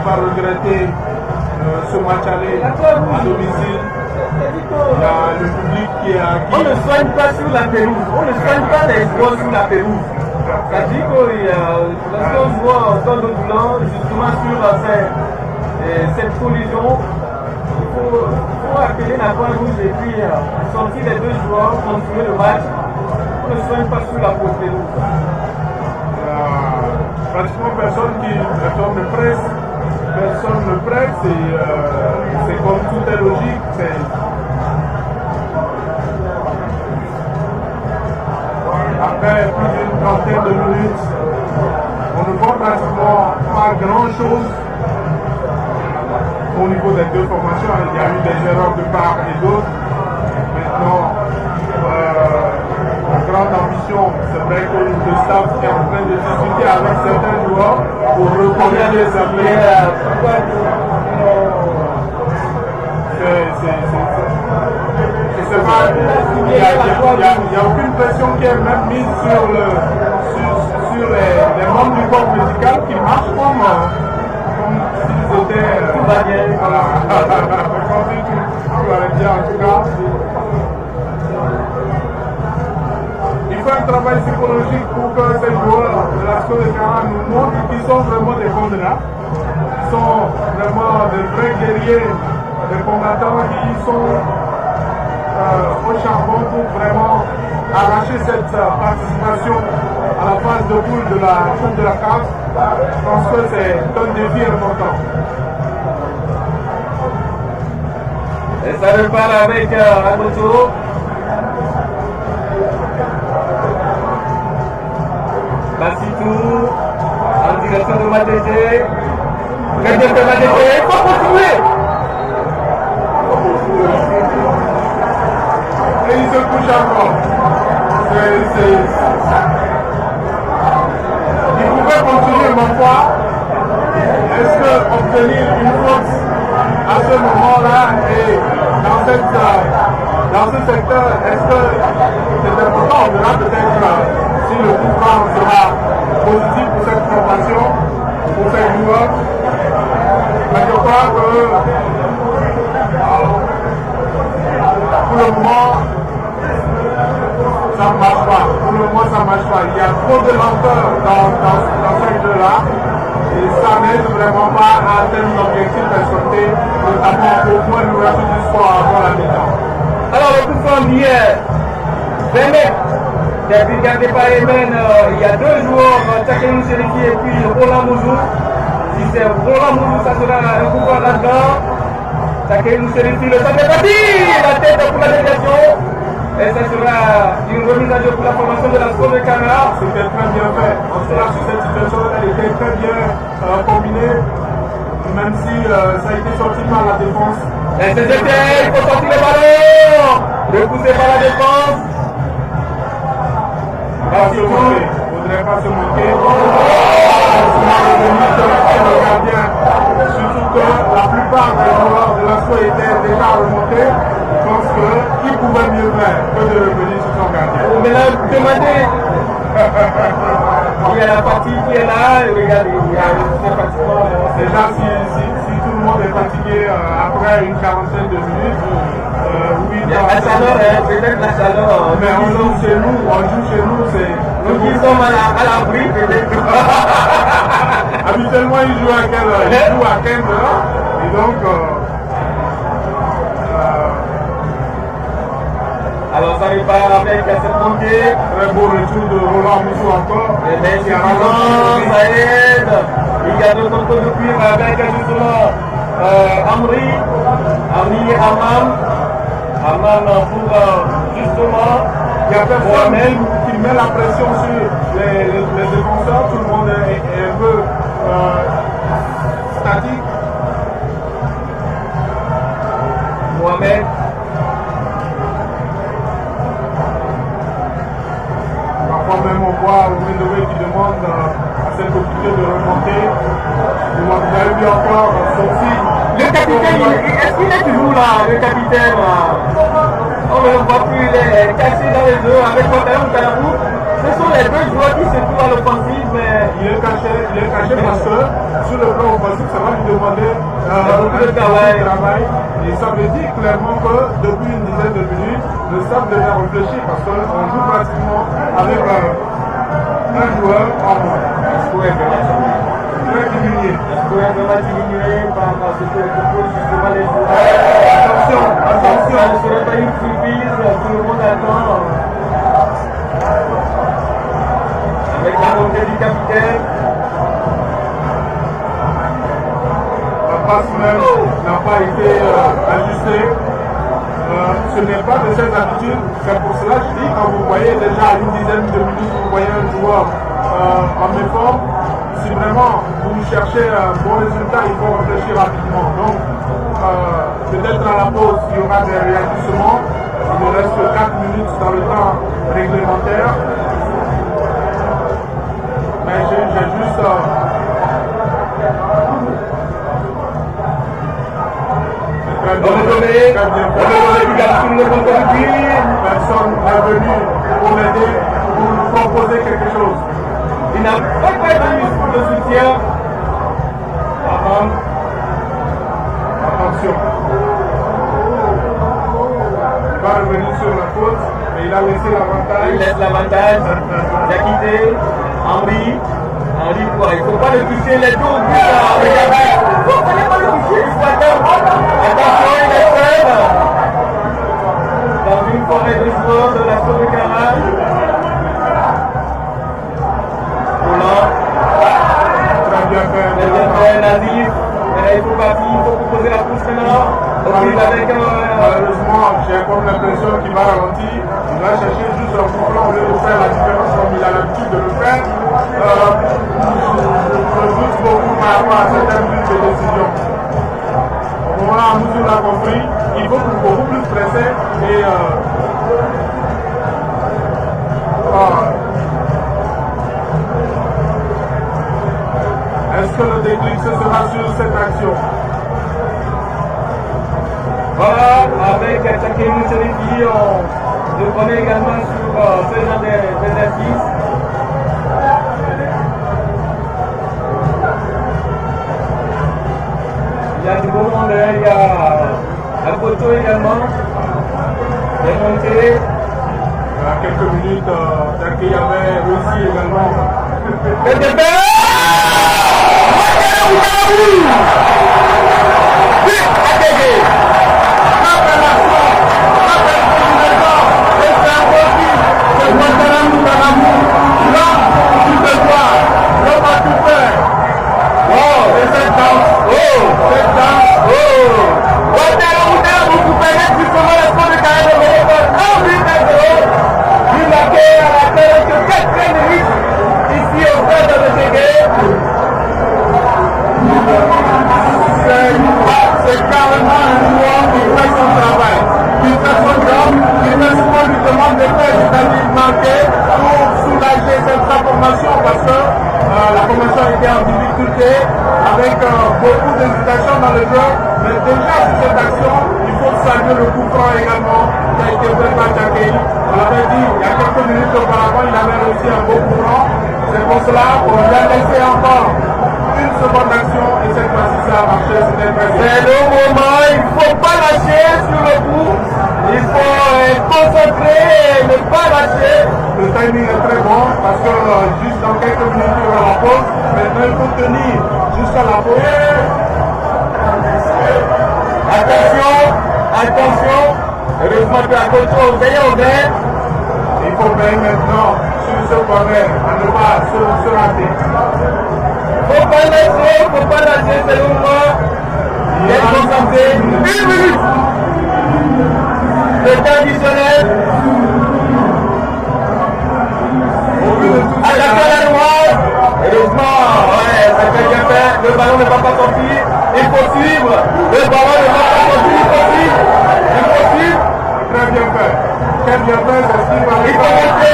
regretter ce match aller à domicile. Il y a le public qui est acquis. On ne soigne pas sur la pelouse, on ne soigne pas les joueurs sur la pelouse. C'est-à-dire que lorsqu'on joue en temps de blanc, justement sur cette collision, il faut appeler la pointe rouge et puis sortir les deux joueurs, continuer le match. On ne soigne pas sur la faute de nous. Pratiquement personne ne presse. Personne ne presse et c'est comme tout est logique. Après plus d'une trentaine de minutes, on ne voit pratiquement pas grand chose au niveau des deux formations. Il y a eu des erreurs de part et d'autre. Maintenant, la grande ambition, c'est vrai que le staff est en train de discuter avec certains joueurs pour reconnaître les appels. Il n'y a aucune pression qui est même mise sur les membres du corps médical qui marchent comme s'ils étaient. Voilà. Comme si tout allait bien en tout cas. Il faut un travail psychologique pour que ces joueurs de la Sco de Cara nous montrent qu'ils sont vraiment des candidats, qu'ils sont vraiment des vrais guerriers, des combattants qui sont au charbon pour vraiment arracher cette participation à la phase de poule de la Coupe de la CAF. Je pense que c'est un défi important. Et ça repart avec Agoto. Bassitou, en direction de Madété. Très bien fait Madété, il faut continuer. Et il se couche encore. Il pouvait continuer, ma foi. Est-ce que obtenir une faute à ce moment-là et dans ce secteur, est-ce que c'est important? On verra peut-être si le coup franc sera positif pour cette formation, pour ces joueurs. Mais je crois que pour le moment, ça ne marche pas. Pour le moment, ça ne marche pas. Il y a trop de lenteur dans ce jeu-là. Et ça n'aide vraiment pas à atteindre l'objectif escompté, notamment au moins l'ouverture du sport avant la mi-temps. Alors, le coup franc d'hier, 20 mètres, qui a été gardé par Emen. Il y a deux joueurs, Tchakenou Serifi et puis Roland Mouzou. Si c'est Roland Mouzou, ça sera un coup franc là-dedans. Tchakenou Serifi, le centre est parti, la tête pour la délégation. Et ça sera une remise à jeu pour la formation de la Sco de Cara. C'était très bien fait. En tout cas, sur cette situation, elle était très bien combinée, même si ça a été sorti par la défense. Et c'est jeté, il faut sortir le ballon. Repoussé par la défense. Il ne faudrait pas se moquer. Le gardien, surtout que la plupart des joueurs de la Sco étaient déjà remontés. Je pense qu'il pouvait mieux faire que de revenir sur son gardien. Mais là, demandez. Il y a la partie qui est là, et regardez, il y a pratiquement. Déjà, si tout le monde est fatigué après une quarantaine de minutes, oui, il y a la chaleur, peut-être la chaleur. Mais on joue chez nous, c'est. Donc ils sont à l'abri, peut-être. Habituellement, ils jouent à quelle heure? Ils jouent à 15 heures. Et donc. Alors ça repart avec cette montée. Très beau retour de Roland Mouzou encore. Et bien, ça aide. Il y a deux contrôles de cuir avec justement Amri et Amman pour justement. Il y a personne qui met la pression sur les défenseurs. Tout le monde est un peu statique. Mohamed. Parfois même on voit Oumendoué qui demande à cette communauté de remonter. Vous avez vu encore Sophie. Le capitaine, est-ce qu'il est toujours là, le capitaine? On ne le voit plus, il est caché dans les deux avec Pantalon Kalabou. Ce sont les deux joueurs qui se trouvent à l'offensive, mais. Il est caché parce que sur le plan offensif, ça va lui demander beaucoup de travail. Et ça veut dire clairement que depuis une dizaine de minutes, le staff devait réfléchir parce qu'on joue pratiquement avec un joueur en moins. pourrait diminuer. Ça pourrait vraiment diminuer par ce que proposent justement les joueurs. Attention, attention. Ça ne serait pas une surprise, tout le monde attend. Avec la montée du capitaine. La passe même n'a pas été ajustée. Ce n'est pas de ses habitudes. C'est pour cela que je dis, quand vous voyez déjà à une dizaine de minutes, vous voyez un joueur en effort, si vraiment vous cherchez un bon résultat, il faut réfléchir rapidement. Donc, peut-être à la pause, il y aura des réajustements. Il nous reste 4 minutes dans le temps réglementaire. Mais j'ai juste... Personne n'est venu pour m'aider, pour nous proposer quelque chose. Il n'a pas venu de soutien. Attention. Il va revenir sur la faute, mais il a laissé l'avantage. Il laisse l'avantage. Il a quitté. Henri. Henri, il ne faut pas le toucher. Les deux au but. Regardez. Il ne faut pas le toucher. Il faut attendre. Attention, il est seul. Dans une forêt de joueurs de la Sobecara. Roland. Très bien fait. Très bien fait, Nazif. Il faut partir, il faut proposer la pousse maintenant. Malheureusement, j'ai comme l'impression qu'il va ralentir. Il va chercher juste un coup franc au lieu de faire la différence comme il a l'habitude de le faire. Je doute beaucoup par rapport à certaines buts de décision. Au moment où nous l'a compris, il faut beaucoup plus presser et est-ce que le déclic ce sera sur cette action? Voilà, avec Takemu Serifi, on se connaît également sur ce genre d'exercice. Il y a du beau monde, il y a Alpoto également, des montées. Il y a quelques minutes, Taki avait réussi également. C'est carrément un joueur qui fait son travail, qui fait son job, qui fait ce qu'on lui demande de faire, c'est-à-dire marquer pour soulager cette formation parce que la formation était en difficulté avec beaucoup d'hésitation dans le jeu. Mais déjà sur cette action, il faut saluer le coup franc également qui a été fait par Takei. On l'avait dit il y a quelques minutes auparavant, il avait réussi un beau coup franc. C'est pour cela qu'on lui a laissé encore une seconde action et cette fois-ci ça a marché, c'était très bien. C'est le moment, il ne faut pas lâcher sur le coup, il faut être concentré et ne pas lâcher. Le timing est très bon parce que juste dans quelques minutes il y aura la pause, maintenant il faut tenir jusqu'à la pause. Attention, attention, heureusement que à côté on veille au vert. Il faut veiller maintenant sur ce corner, à ne pas se rater. Faut pas lâcher selon moi. Il est concentré. Une minute. Le temps additionnel. Attaquer la droite. Heureusement, ouais, ça fait bien fait. Le ballon ne va pas sortir. Il faut suivre. Le ballon ne va pas sortir. Il faut suivre. Il faut suivre. Très bien fait. Très bien fait, c'est ce qui va Il faut rester.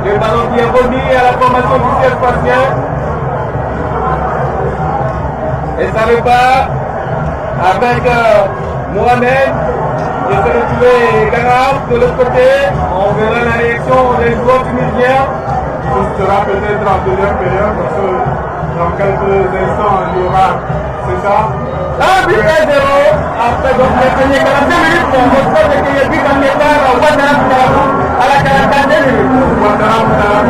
Le ballon qui est remis à la formation du ciel spatial. Et ça repart avec Mohamed qui s'est retrouvé Garab de l'autre côté. On verra la réaction des joueurs tunisiens. Ce sera peut-être en deuxième période parce que dans quelques instants, il y aura, c'est ça? Un but 1-0 après donc les premiers 45 minutes. On sait que le but en état à la 42 minutes. Ouattara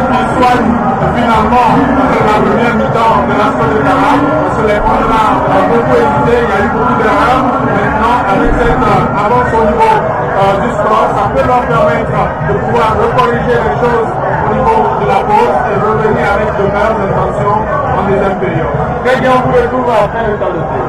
qui soigne finalement la première mi-temps de la Score de Cara. Parce que les Pondra ont beaucoup hésité, il y a eu beaucoup d'erreurs. Maintenant, avec cette avance au niveau du score, ça peut leur permettre de pouvoir recorriger les choses au niveau de la pause et revenir avec de meilleures intentions en deuxième période. Très bien, on vous retrouve après le temps de jeu.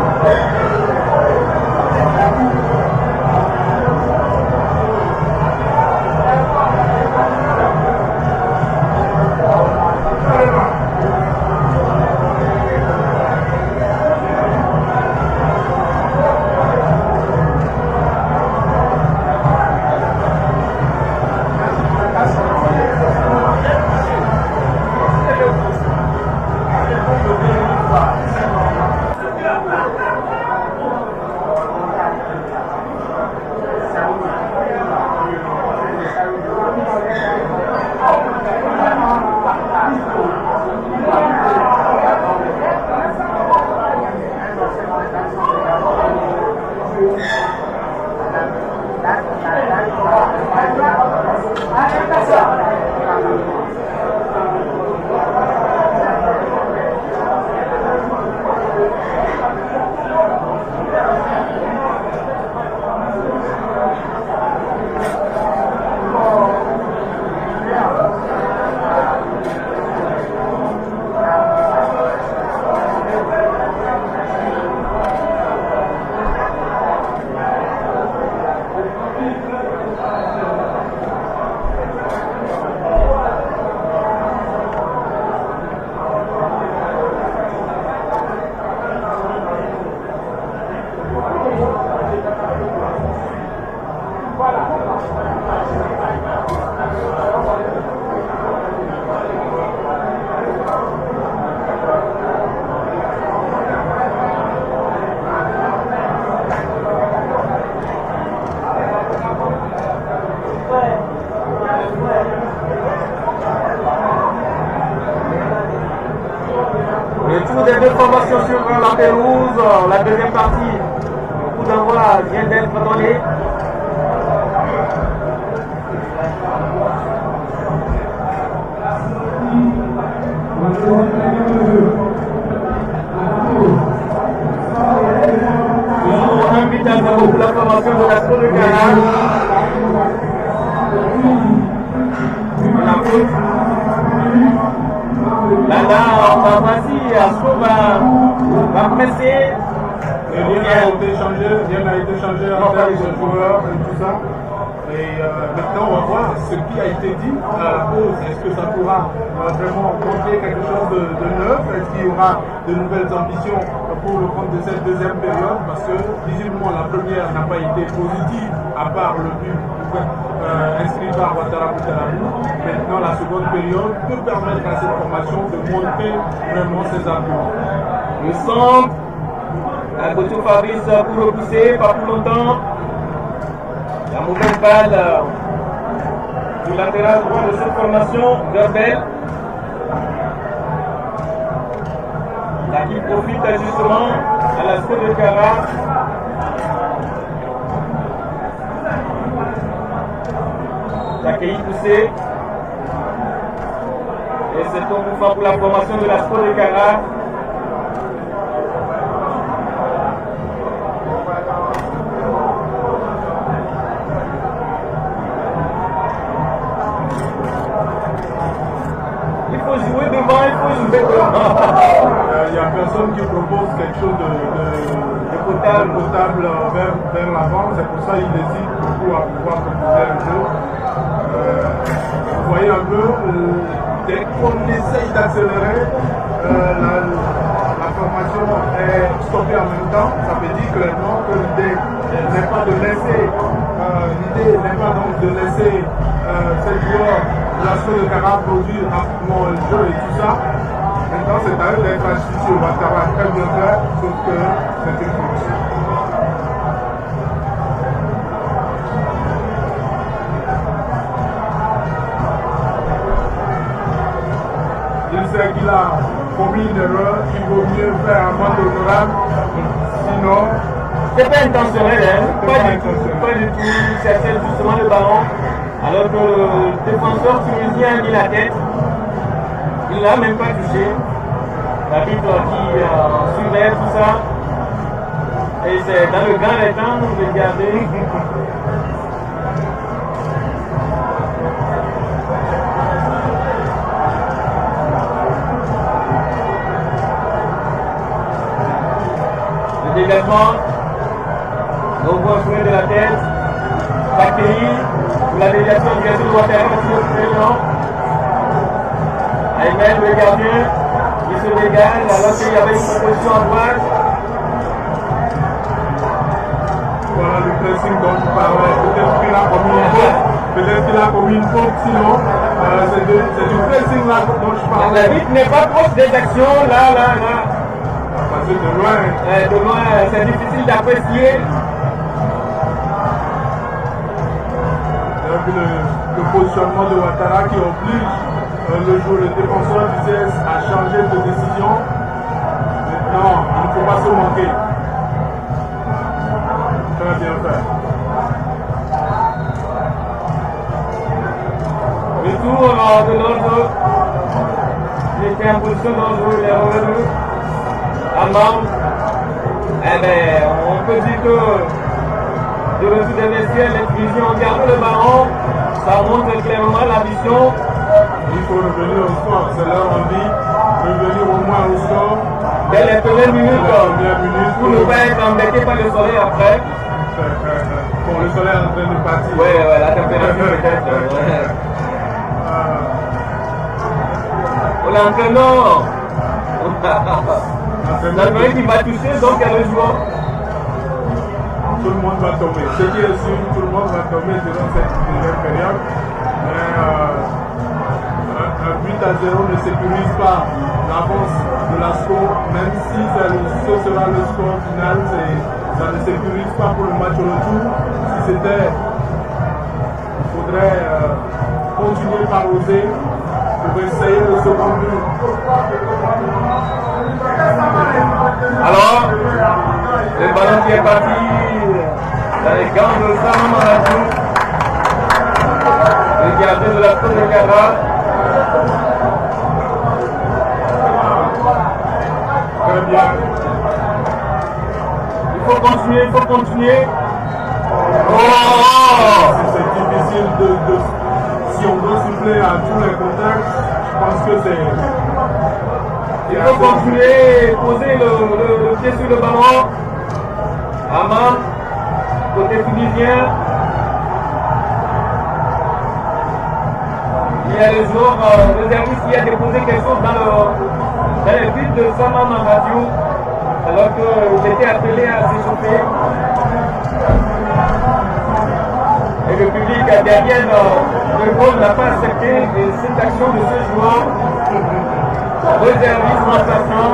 Des deux formations sur la pelouse, la deuxième partie, le coup d'envoi vient d'être donné. Toujours un but à 0 pour la formation de la Score de Cara. Là, voici, Asco va presser. Rien n'a été changé en termes de joueurs et tout ça. Et maintenant, on va voir ce qui a été dit à la pause. Est-ce que ça pourra vraiment contenir quelque chose de neuf? Est-ce qu'il y aura de nouvelles ambitions pour le compte de cette deuxième période? Parce que visiblement, la première n'a pas été positive, à part le but inscrit par Ouattara Boutalabou. Maintenant, la seconde période peut permettre à cette formation de montrer vraiment ses arguments. Le centre, Alberto Fabrice pour repousser, pas pour longtemps. La mauvaise balle du latéral droit de cette formation, Gerbel. Là qui profite justement à la Score de Cara. L'accueil poussé. Et c'est un coup franc pour la formation de la Score de Cara. Il faut jouer devant, il faut jouer devant. Il n'y a personne qui propose quelque chose de potable vers l'avant. C'est pour ça qu'il hésite beaucoup à pouvoir proposer un jeu. Vous voyez un peu, dès qu'on essaye d'accélérer, la formation est stoppée en même temps. Ça veut dire clairement que l'idée n'est pas de laisser, ces joueurs de la Score de Cara produire rapidement le jeu et tout ça. Maintenant, c'est à eux d'être astucieux. Ouattara a très bien fait, sauf que c'est une fonction. Il sait qu'il a commis une erreur, il vaut mieux faire un amende honorable. Sinon, c'est pas intentionnel, hein? Pas du tout. C'est justement le ballon. Alors que le défenseur tunisien a mis la tête. Il ne l'a même pas touché. L'arbitre qui surveille tout ça. Et c'est dans le grand étang de garder. Le dégagement. Donc on soulève de la tête. Bactérie. Pour la déviation du gardien doit faire Ayman, le gardien, il se dégage alors qu'il y avait une proposition à droite. Voilà le pressing dont je parlais. Peut-être qu'il a commis une faute. Peut-être qu'il a commis une faute, sinon c'est du pressing là dont je parlais. L'arbitre n'est pas proche des actions, là. Parce que de loin. De loin, c'est difficile d'apprécier. Le positionnement de Ouattara qui oblige le défenseur du CS à changer de décision. Maintenant, il ne faut pas se manquer. Très bien fait. Retour de l'ordre. Il était en position d'ordre, il est revenu. Amam. Eh bien, on peut dire que de retour des vestiaires, les Tunisiens ont gardé le ballon. Ça montre clairement la vision. Il faut revenir au score, c'est leur envie. Revenir au moins au score. Dès les premières minutes, pour ne pas être embêté par le soleil après. Bon, le soleil est en train de partir. Oui, la température peut-être. Oh, l'entraîneur. L'entraîneur qui va toucher, donc il y a le joueur. Tout le monde va tomber. Ce qui est sûr, tout le monde va tomber durant cette deuxième période. Mais un but à 0 ne sécurise pas l'avance de la score, même si ce sera le score final, ça ne sécurise pas pour le match au retour. Si c'était, il faudrait continuer par oser pour essayer le second but. Alors, le ballon qui est parti dans les gants de Sama Maradou, le gardien de la Côte de Cara. Très bien. Il faut continuer. C'est difficile si on doit souffler à tous les contacts, je pense que c'est... Il faut continuer, poser le pied sur le ballon. Amam, côté tunisien. Il y a le joueur réserviste qui a déposé quelque chose dans les buts de Sama Mamadou, alors qu'il était appelé à s'échauffer. Et le public derrière le goal n'a pas accepté cette action de ce joueur. Réserviste remplaçant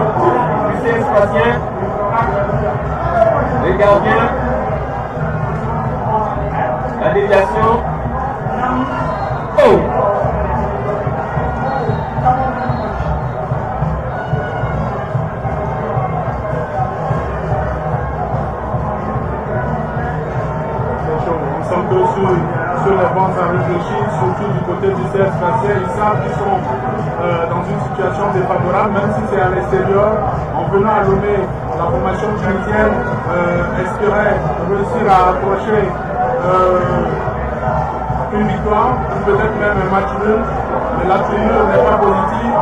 du CS Patien. Le gardien. La déviation. Oh! Sur les bancs à réfléchir, surtout du côté du CS Patien, ils savent qu'ils sont dans une situation défavorable, même si c'est à l'extérieur. En venant à Lomé, la formation tunisienne espérait réussir à accrocher une victoire, ou peut-être même un match nul, mais la tenue n'est pas positive.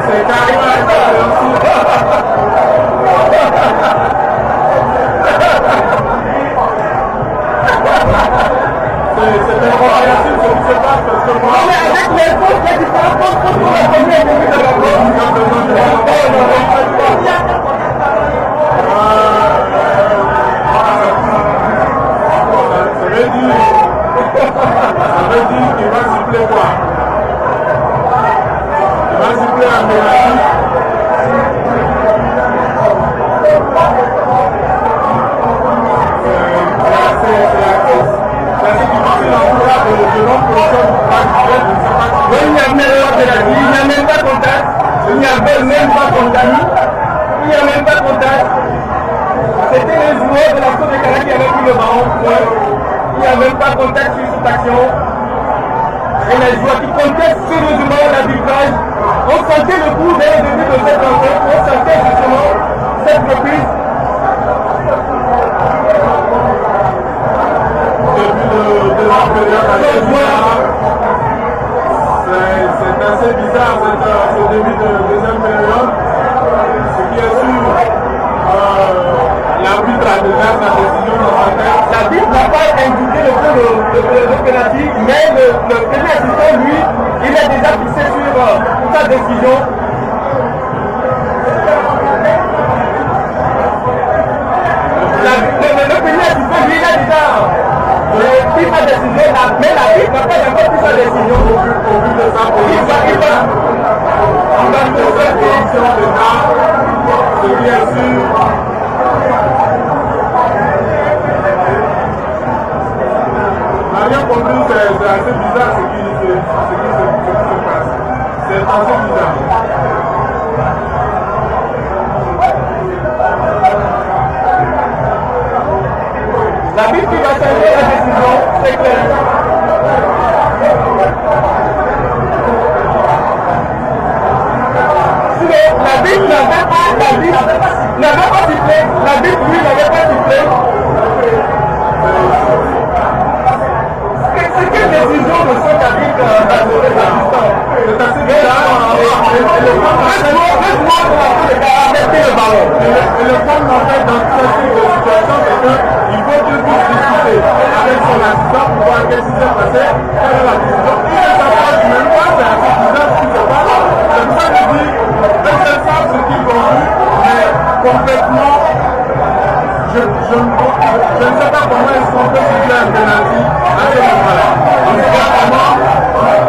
C'est carrément incompréhensible. C'est incompréhensible ce qui se passe parce que moi... avec les fautes, il y a différentes fautes pour la première minute de la ça veut dire qu'il va siffler quoi? Il va siffler un pénalty. Il n'y a même pas contact. Il n'y avait même pas contact. Il n'y a même pas contact. C'était les joueurs de la Côte de Canada qui avaient pris le ballon. Il n'y a même pas contact sur cette action. Et les joueurs qui contestent sérieusement l'arbitrage. On sentait le coup dès le début de cette rencontre. On sentait justement cette reprise. C'est assez bizarre ce début de deuxième période. Ce qui est sûr, l'arbitre a déjà sa décision dans sa tête. L'arbitre n'a pas indiqué le pénalty, mais le premier assistant, lui, il est déjà fixé sur sa décision. Le premier assistant, lui, il a déjà pris sa décision, mais l'arbitre n'a pas encore pris sa décision. Au vu de sa position, en tant que cette position de cas, ce qui est sûr, on n'a rien compris, c'est assez bizarre ce qui se passe. C'est assez bizarre. L'arbitre qui va changer la décision, c'est clair. L'arbitre n'avait pas sifflé. L'arbitre, lui, n'avait pas sifflé. C'est quelle décision de son arbitre d'assurer l'assistant? C'est assez bizarre. Le ballon. Et le problème en fait dans ce type de situation, c'est qu'il faut qu'il puisse discuter avec son assistant pour voir qu'est-ce qui s'est passé, quelle est la décision. Il ne savent pas même pas, c'est assez bizarre ce qui se passe. C'est pour ça que je dis, ils savent ce qu'ils ont vu, mais complètement, je ne sais pas comment est-ce qu'on peut siffler un penalty à ce moment-là. On ne sait pas comment,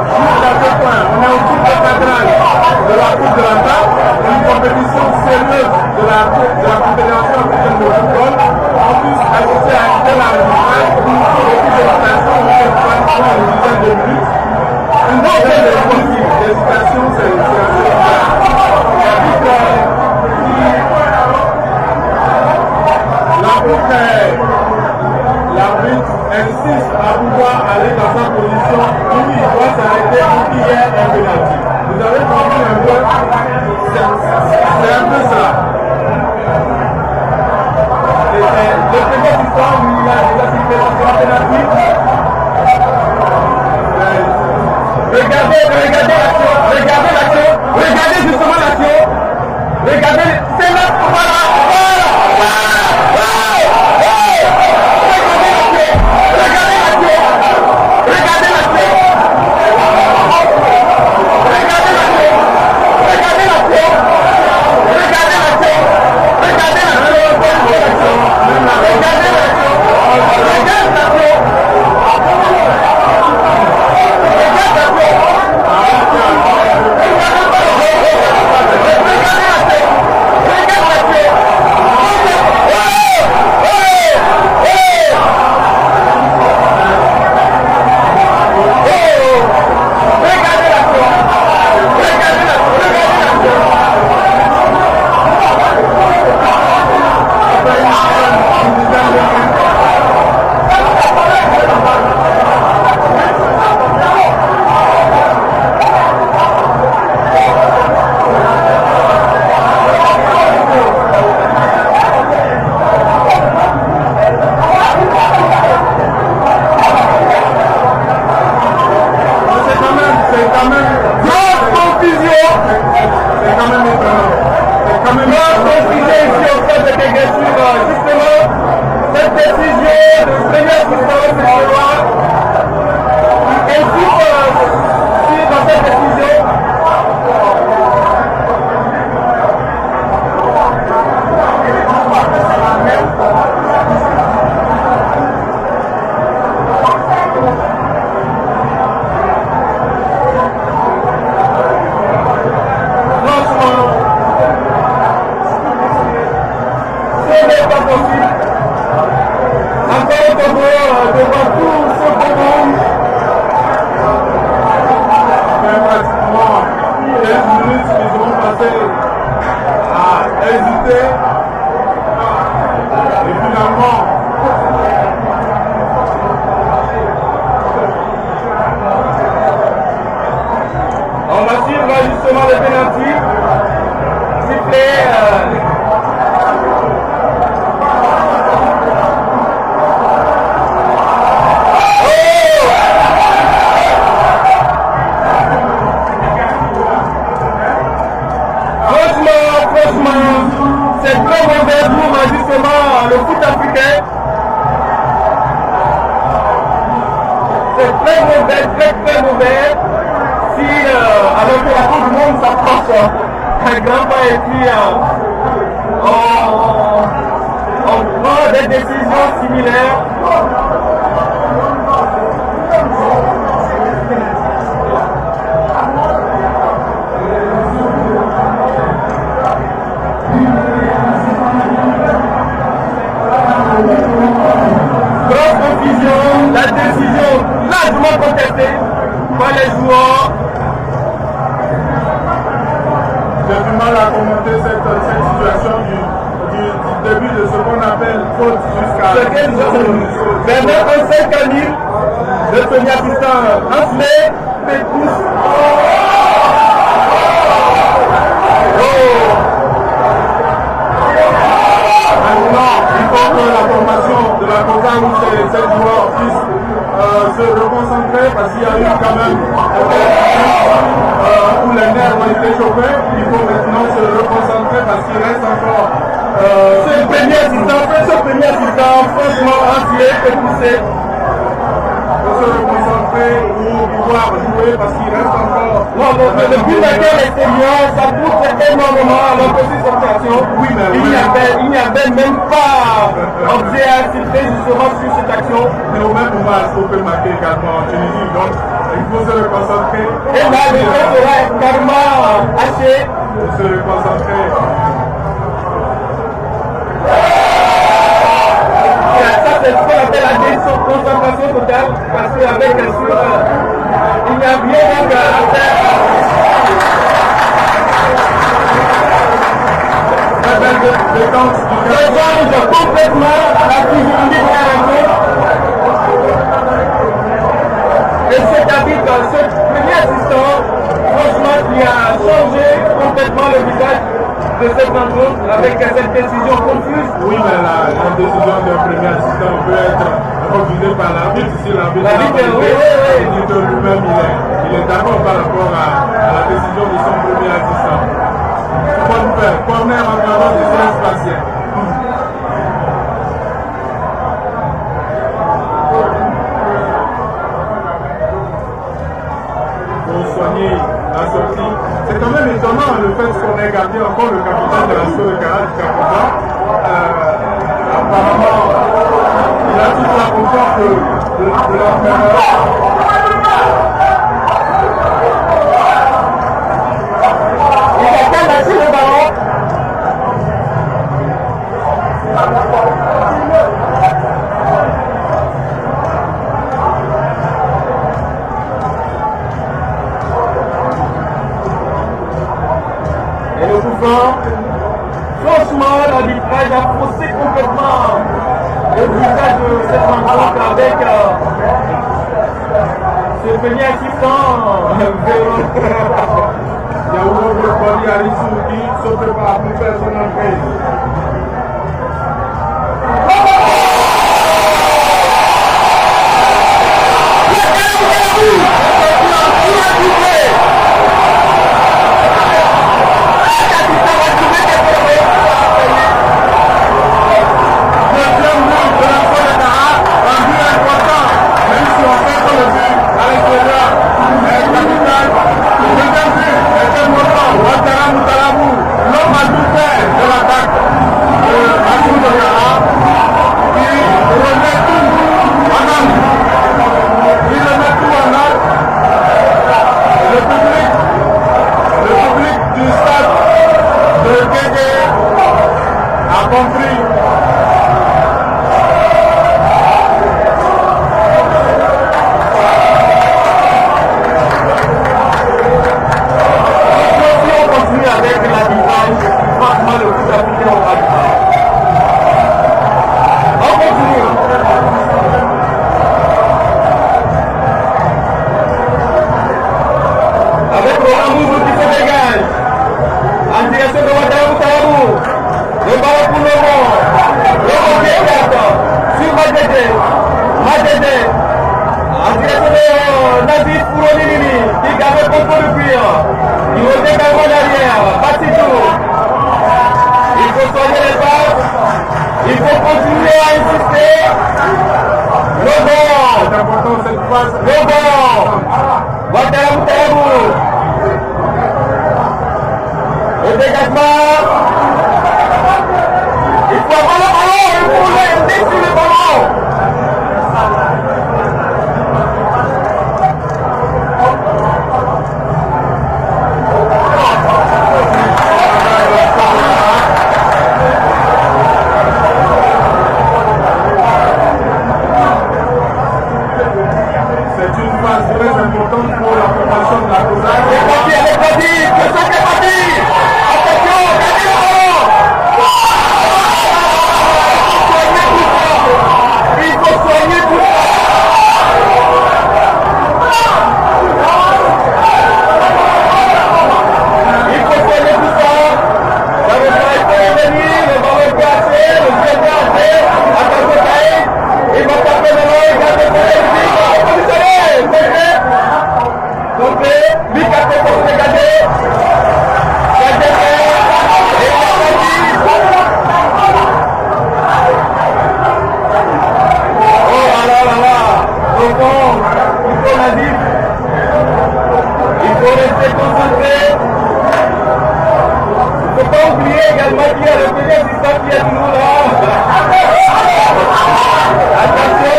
jusqu'à ce point, on est au-dessus de cadrage de la Coupe de la table, une compétition sérieuse de la Confédération africaine de football, en plus ajouter à l'arbitrage, une équipe de rotation où on prend une dizaine de minutes. Une dizaine de minutes d'hésitation, c'est assez bizarre. L'arbitre insiste à pouvoir aller dans sa position où il doit s'arrêter pour qu'il y ait un pénalty. Vous avez compris un peu? C'est un peu ça. Le premier assistant, lui, il a déjà sifflé son pénalty. Regardez l'action, regardez justement l'action, regardez, c'est là, voilà. justement le pénalty. Sifflé. Franchement, c'est très mauvais pour justement le foot africain. C'est très mauvais, très mauvais. Si alors que la Coupe du Monde s'approche un grand pas et puis on prend des décisions similaires. Grosse confusion, la décision largement contestée par les joueurs. J'ai du mal à commenter cette situation du début de ce qu'on appelle faute jusqu'à... Bernard Ansel Camille, le premier assistant Ansley, Pétrus. Maintenant, il faut que la formation de la COSA où ces joueurs puissent se reconcentrer parce qu'il y a eu quand même où les nerfs ont été chauffés. Il faut maintenant se reconcentrer parce qu'il reste encore... Ce premier assistant, franchement, Ansley, Pétrus. se reconcentrer pour pouvoir jouer parce qu'il reste encore... Non, le but à l'extérieur, ça coûte énormément à l'opposition situation. Oui, mais il n'y avait même pas objet à citer justement sur cette action. Mais au même moment, il faut marquer également en Tunisie. Donc, il faut se reconcentrer. Et là, le jeu sera carrément haché. Il faut se reconcentrer. Ça, c'est ce qu'on appelle la déconcentration totale, parce qu'avec bien sûr, il n'y a rien donc à faire. Change complètement la physiologie de la rencontre. Et cet arbitre, ce premier assistant, franchement, qui a changé complètement le visage de cette rencontre avec cette décision confuse. Oui, mais la décision d'un premier assistant peut être refusée par l'arbitre si l'arbitre lui-même il est d'accord par rapport à la décision de son premier assistant. Bonne paix, corner en faveur du séance spatial. Pour soigner la sortie. C'est quand même étonnant le fait qu'on ait gardé encore le capitaine de la SO de Kara jusqu'à présent. Apparemment, il a toute la confiance de l'entraîneur. Il a lâché le ballon. Et le coup franc, franchement, l'arbitrage a faussé complètement le visage de cette rencontre avec ce premier assistant. Il y a un autre body à l'issue qui se prépare pour faire son entrée. L'homme a tout fait de l'attaque. a insisté. Le bon. C'est important cette phase. Le bon. Wataramutebu. Le dégagement. Il faut avoir le ballon. Il faut l'aider sur le ballon. C'est une phase très importante pour la formation de la Cosaque. Elle est partie, le sac est parti. Attention, gardez le ballon. Il faut soigner tout ça. Il faut soigner tout ça. La retraite peut venir, le ballon est placé, le jeu est placé. Attention, Taïd. Il va taper le ballon, il garde le ballon. Complet, lui qui a fait pour se dégager. Oh là là là. Au fond, il faut Nazif. Il faut rester concentré. Il ne faut pas oublier également qu'il y a le premier assistant qui est toujours là. Attention.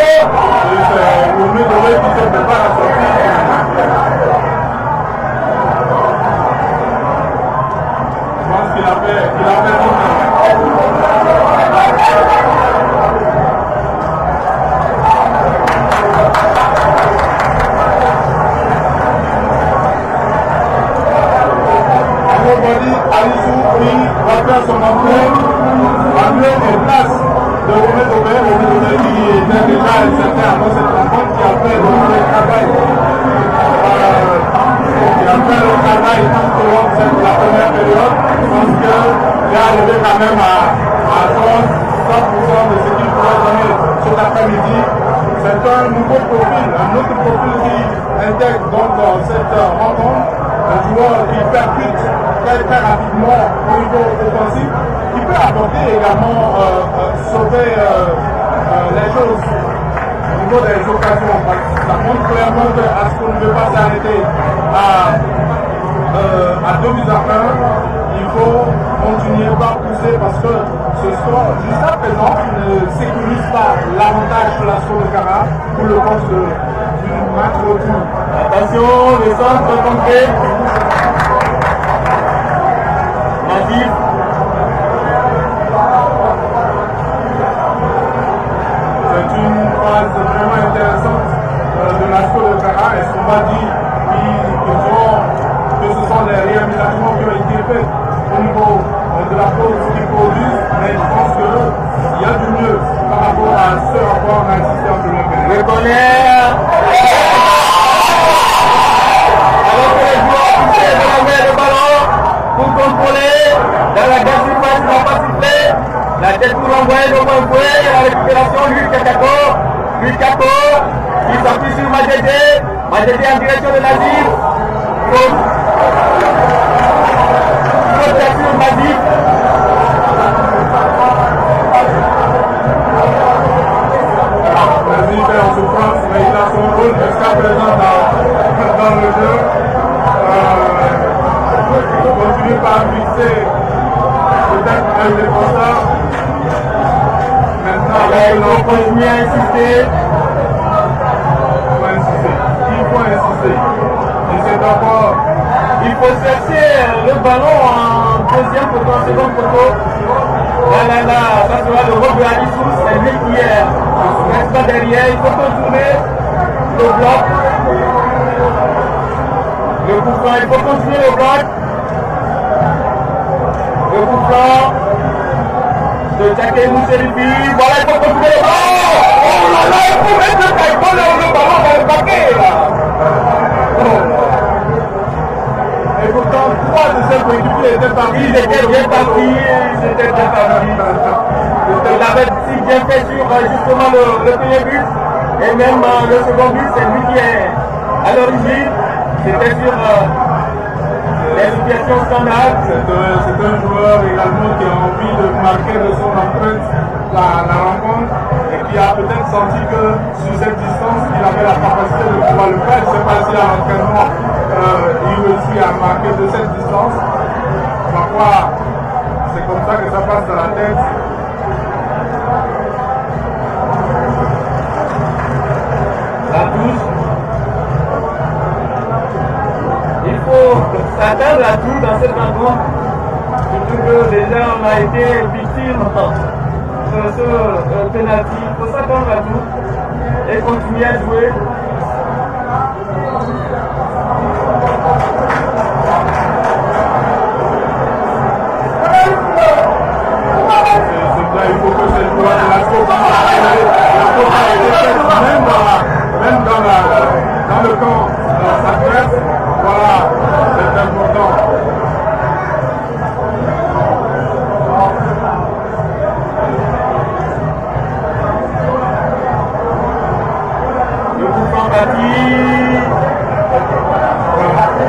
C'est le mieux de qui se prépare à sortir. Je pense qu'il a fait bon travail. Nobody, Alissou, qui va faire son entrée, Manuel est place de Romain Aubert, qui était déjà un certain avant cette rencontre, qui a fait le travail. Qui a fait le travail tout au long de la première période. Je pense qu'il est arrivé quand même à 30% de ce qu'il pourrait donner cet après-midi. C'est un nouveau profil, un autre profil qui intègre donc cette rencontre. Un joueur qui percute très rapidement au niveau offensif, qui peut apporter également sauver les choses au niveau des occasions. Ça montre clairement qu'à ce qu'on ne veut pas s'arrêter à 2 buts à 1, il faut continuer par pousser parce que ce score, jusqu'à présent, ne sécurise pas l'avantage sur la score de Cara pour le compte du match retour. Attention, les centres comptés. Nazif. C'est une phase vraiment intéressante de la score de Cara. Est-ce qu'on va dire que ce sont les réhabilitations qui ont été faites au niveau de la pause qu'ils produisent, mais je pense qu'il y a du mieux par rapport à ce à quoi on a insisté en première période. Le corner. Alors que les joueurs essaient de remettre le ballon pour contrôler. Dans la garde surface, il n'a pas sifflé. La tête pour envoyer le point fouet. La récupération, Luc Kako. Il s'appuie sur Madjede. Madjede en direction de Nazif. Protection Nazif. Nazif est en souffrance, mais il a son rôle jusqu'à présent dans le jeu. Il continue par fixer peut-être un défenseur. Maintenant, Il faut continuer à insister. il faut insister. Et c'est d'abord. Il faut chercher le ballon en deuxième poteau, en second poteau. Là, ça sera le rôle de Alissou, c'est lui qui reste pas derrière. Il faut contourner le bloc. Le coup franc, il faut continuer le bloc. Le coup franc de Tchaké Mousselifi. Voilà, il faut continuer le ballon. Oh là là, il faut mettre le ballon dans le paquet là. Et pourtant, 3 de ses coéquipiers étaient partis. Ils étaient bien partis. Il avait si bien fait sur justement le premier but. Et même le second but, c'est lui qui est à l'origine. C'était sur les situation standard. C'est un joueur également qui a envie de marquer de son empreinte la rencontre et qui a peut-être senti que sur cette distance, il avait la capacité de pouvoir le faire. Je ne sais pas si à l'entraînement, il réussit à marquer de cette distance. Parfois, c'est comme ça que ça passe dans la tête. La touche. Il faut s'attendre à tout dans cette rencontre. Surtout que déjà on a été victime de ce penalty. Il faut s'attendre à tout et continuer à jouer. Il faut que cette loi de la faute a été faite même dans le camp adverse. Voilà, c'est important. Le coup franc bâti.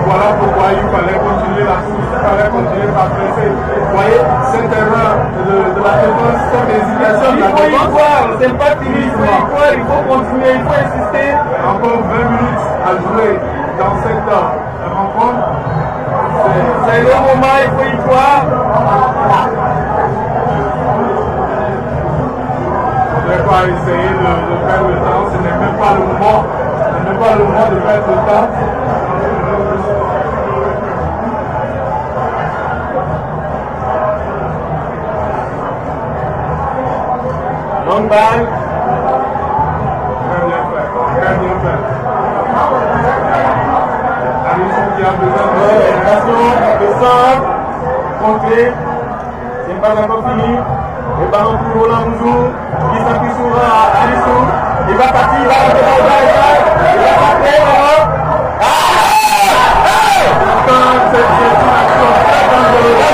Voilà pourquoi il fallait continuer la course, il fallait continuer par presser. Vous voyez, cette erreur de la défense, cette hésitation de la défense. Il faut y croire, c'est pas fini, il faut y croire, il faut continuer, il faut insister. Encore 20 minutes à jouer dans cette rencontre. C'est le moment, il faut y croire. On ne devrait pas essayer de perdre le temps, ce n'est même pas le moment. Ce n'est pas le moment de perdre le temps. Longue balle. Très bien fait, très bien fait. Alisson qui a besoin De centre, contré, c'est pas encore fini. Le ballon pour Roland Bouzou, qui s'appuie sur Alisson. Il va partir, il va rentrer dans le bail, il va rentrer, c'est une action très dangereuse.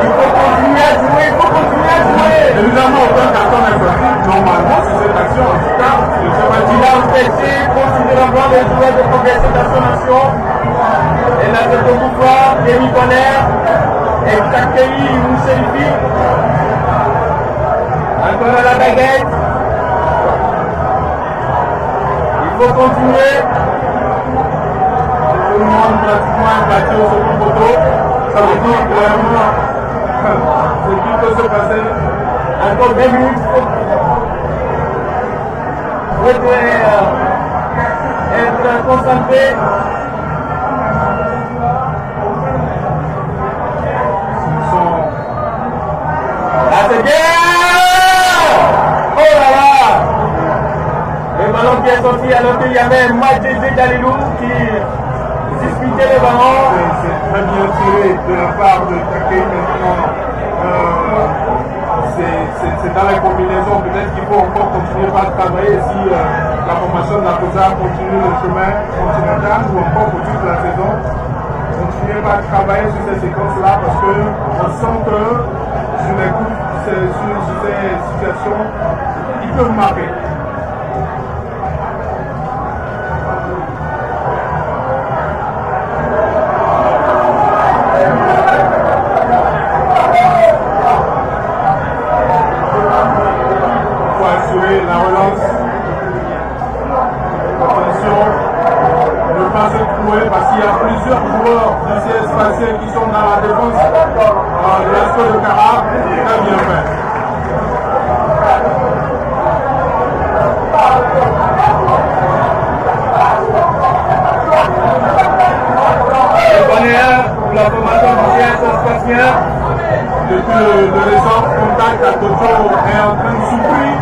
Il faut continuer à jouer, il faut continuer à jouer. Évidemment, aucun carton n'est possible. Normalement, sur cette action, en tout cas, je ne sais pas Il a empêché considérablement les joueurs de progresser dans son action. Et là, c'est au pouvoir, Rémi Bonner et Takei Mousselifi. Encore à la baguette. Il faut continuer. tout le monde pratiquement implaqué au second poteau. Ça veut dire clairement ce qui peut se passer. Encore 20 minutes. Vous devez être concentré. Ah, c'est bien! Oh là là! Le ballon qui est sorti alors qu'il y avait Madjé Dalilou qui disputait le ballon. C'est très bien tiré de la part de Takei maintenant. C'est dans les combinaisons, peut-être qu'il faut encore continuer par travailler si la formation de la COSA continue le chemin continental ou encore pour toute la saison. Continuer par travailler sur ces séquences-là parce qu'on sent que sur les coups, sur ces situations, ils peuvent marquer. La relance. Attention, ne pas se trouver parce qu'il y a plusieurs joueurs du CS Spatial qui sont dans la défense de l'Asco de Cara. Très bien fait. Le bonheur pour la formation du CS Spatial. Depuis le récent contact à Tocho est en train de souffrir.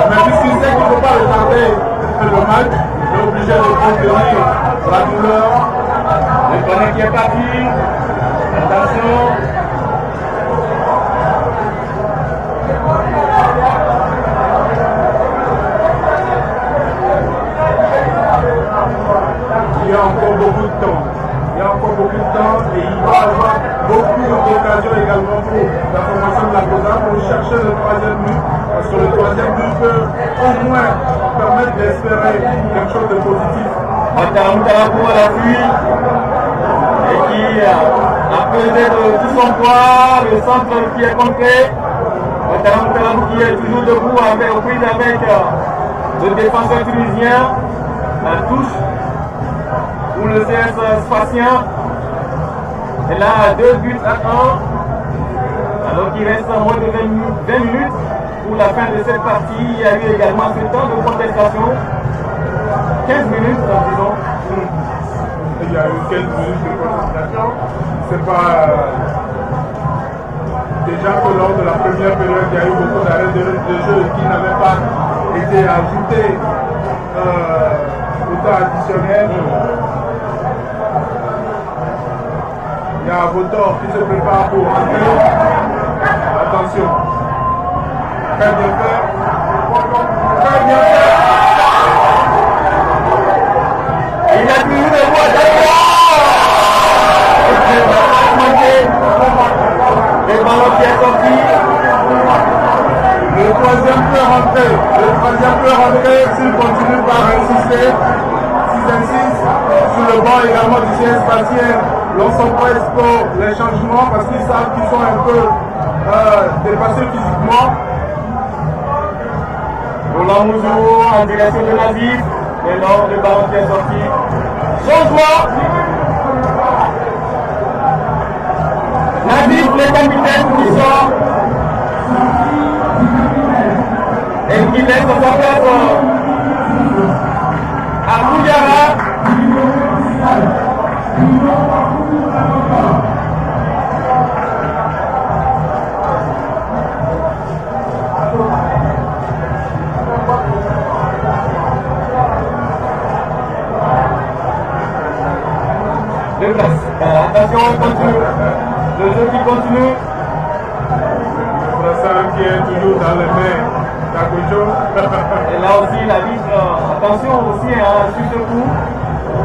Mais puisqu'il sait qu'il ne faut pas retarder le match, il est obligé de contenir la douleur. Le bonnet qui est parti. Attention. Il y a encore beaucoup de temps. Il y a encore beaucoup de temps et il va y avoir beaucoup d'occasions également pour la formation de la COSA pour chercher le troisième but. Parce que le troisième but peut au moins permettre d'espérer quelque chose de positif Ouattara Karabou à l'appui et qui a pesé de tout son poids, le centre qui est contré. Ouattara Karabou qui est toujours debout avec, aux prises avec le défenseur tunisien. La touche pour le CS Sfaxien. Et là, 2 buts à 1. Alors qu'il reste moins de 20 minutes pour la fin de cette partie. Il y a eu également ce temps de contestation. 15 minutes, disons. Il y a eu 15 minutes de contestation. C'est pas. Déjà que lors de la première période, il y a eu beaucoup d'arrêts de jeu qui n'avaient pas été ajoutés au temps additionnel. Il y a Votor qui se prépare pour entrer. Attention. Très bien fait. Très bien fait. Il y a plus de voix derrière. Le ballon qui est sorti. Le troisième peut rentrer. Le troisième peut rentrer s'il continue par insister. S'ils insistent sur le banc également du CS Sfaxien. L'on s'empresse pour les changements parce qu'ils savent qu'ils sont un peu dépassés physiquement. Roland Mouzou en direction de Nazif. Mais non, le ballon qui est sorti. Changement. Nazif, le capitaine qui sort. Et qui laisse sa place à Bouyara. Attention, on continue. Le jeu qui continue. Brassard qui est toujours dans les mains d'Agojo. Et là aussi, la vitre, attention aussi sur ce coup.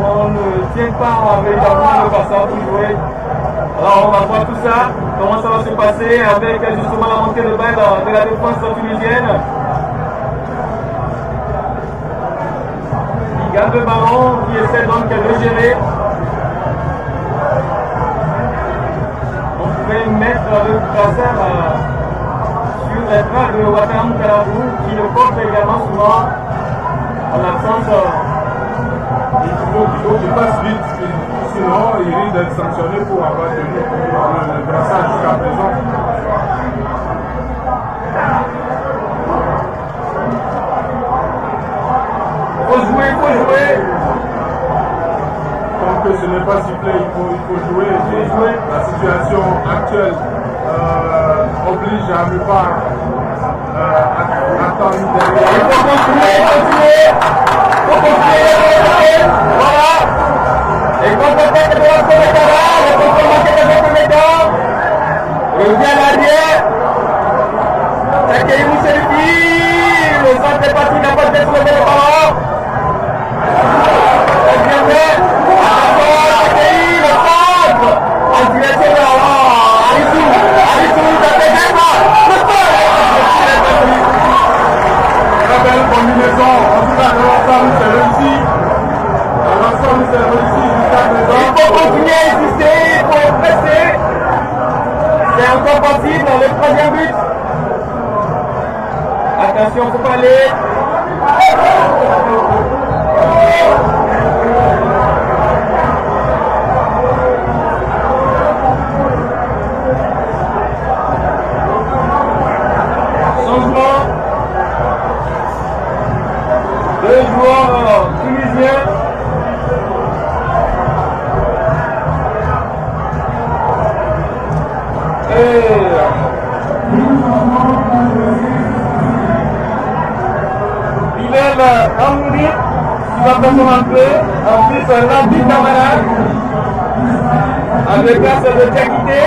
On ne tient pas véritablement le Brassard pour jouer. Alors on va voir tout ça, comment ça va se passer avec justement la montée de balle de la défense tunisienne. Il garde le ballon, qui essaie donc de gérer. Mettre le Brassard sur les bras de Ouattara Karabou qui le porte également souvent en l'absence. Il faut qu'il passe vite, sinon il risque d'être sanctionné pour avoir tenu le brassard jusqu'à présent. Il faut jouer. Tant que ce n'est pas sifflé, il faut jouer. La situation actuelle oblige à ne pas attendre derrière. Il faut continuer. Voilà. Et quand on fait que de la Ouattara, le contrôle manqué de notre méthode. Revient à l'arrière. Takei Mousselfi. Le centre est parti, n'a pas fait soulever le ballon. Bien fait. En direction de Alissou, ça fait Très belle combinaison. En tout cas, l'ensemble c'est réussi. L'ensemble c'est réussi jusqu'à présent. Il faut continuer à insister, il faut presser. C'est encore possible, le troisième but. Attention, il ne faut pas aller. Deux joueurs tunisiens. Bilal Amoudi qui va passer un peu. En plus, Lambi Camara avec place de Diakité.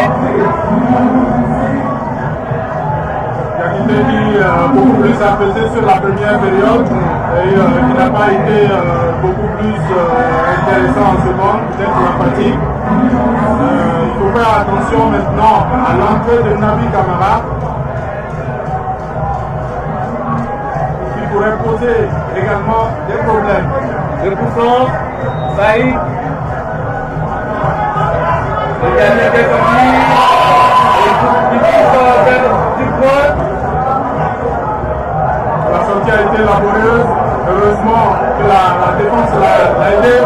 Qui a beaucoup plus apaisé sur la première période et qui n'a pas été beaucoup plus intéressant en seconde, peut-être la fatigue. Il faut faire attention maintenant à l'entrée de Nabi Camara qui pourrait poser également des problèmes. Le poussant, Saïd. Le gardien qui est sorti. Il pousse vers du point. La sortie a été laborieuse. Heureusement que la défense l'a aidé.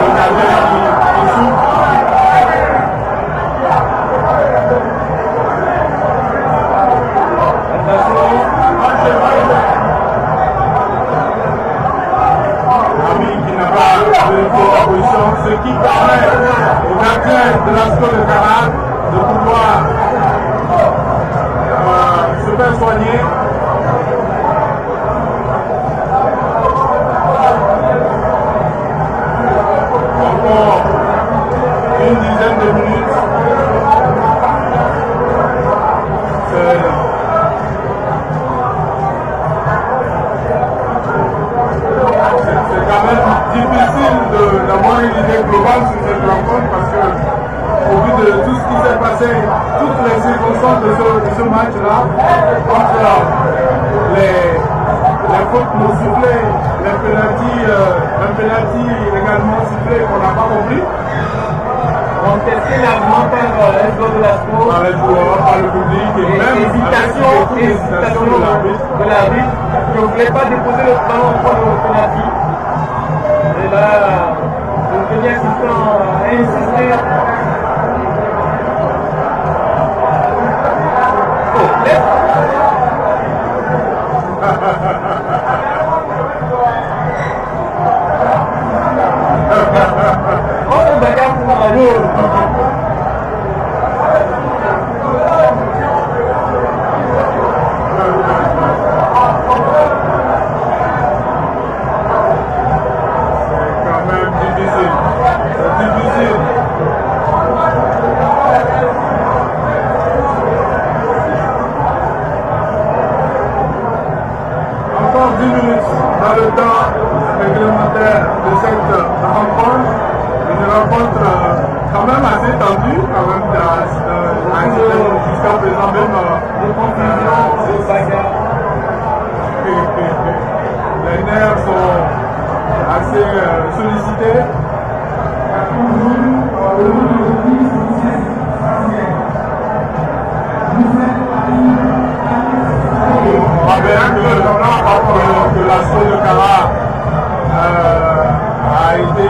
Le gardien qui souffle. Ce qui permet au gardien de la Sco de Cara de pouvoir se faire soigner. Encore une dizaine de minutes. C'est quand même difficile d'avoir une idée globale sur cette rencontre parce que au vu de tout ce qui s'est passé, toutes les circonstances de ce match-là, entre les fautes non sifflées, un penalty également sifflé qu'on n'a pas compris. On testait l'argument par les joueurs de la Sco. Par les joueurs, par le public et même hésitation de l'arbitre. Je ne voulais pas déposer le ballon pour le penalty. Et là, le premier assistant a insisté. Oh, lève. Oh, on bagarre pour la jour. Encore 10 minutes dans le temps réglementaire de cette rencontre. Une rencontre quand même assez tendue, quand même, jusqu'à présent même. De confusion, de bagarre. Les nerfs sont assez sollicités. On va bien que la Sco de Cara a été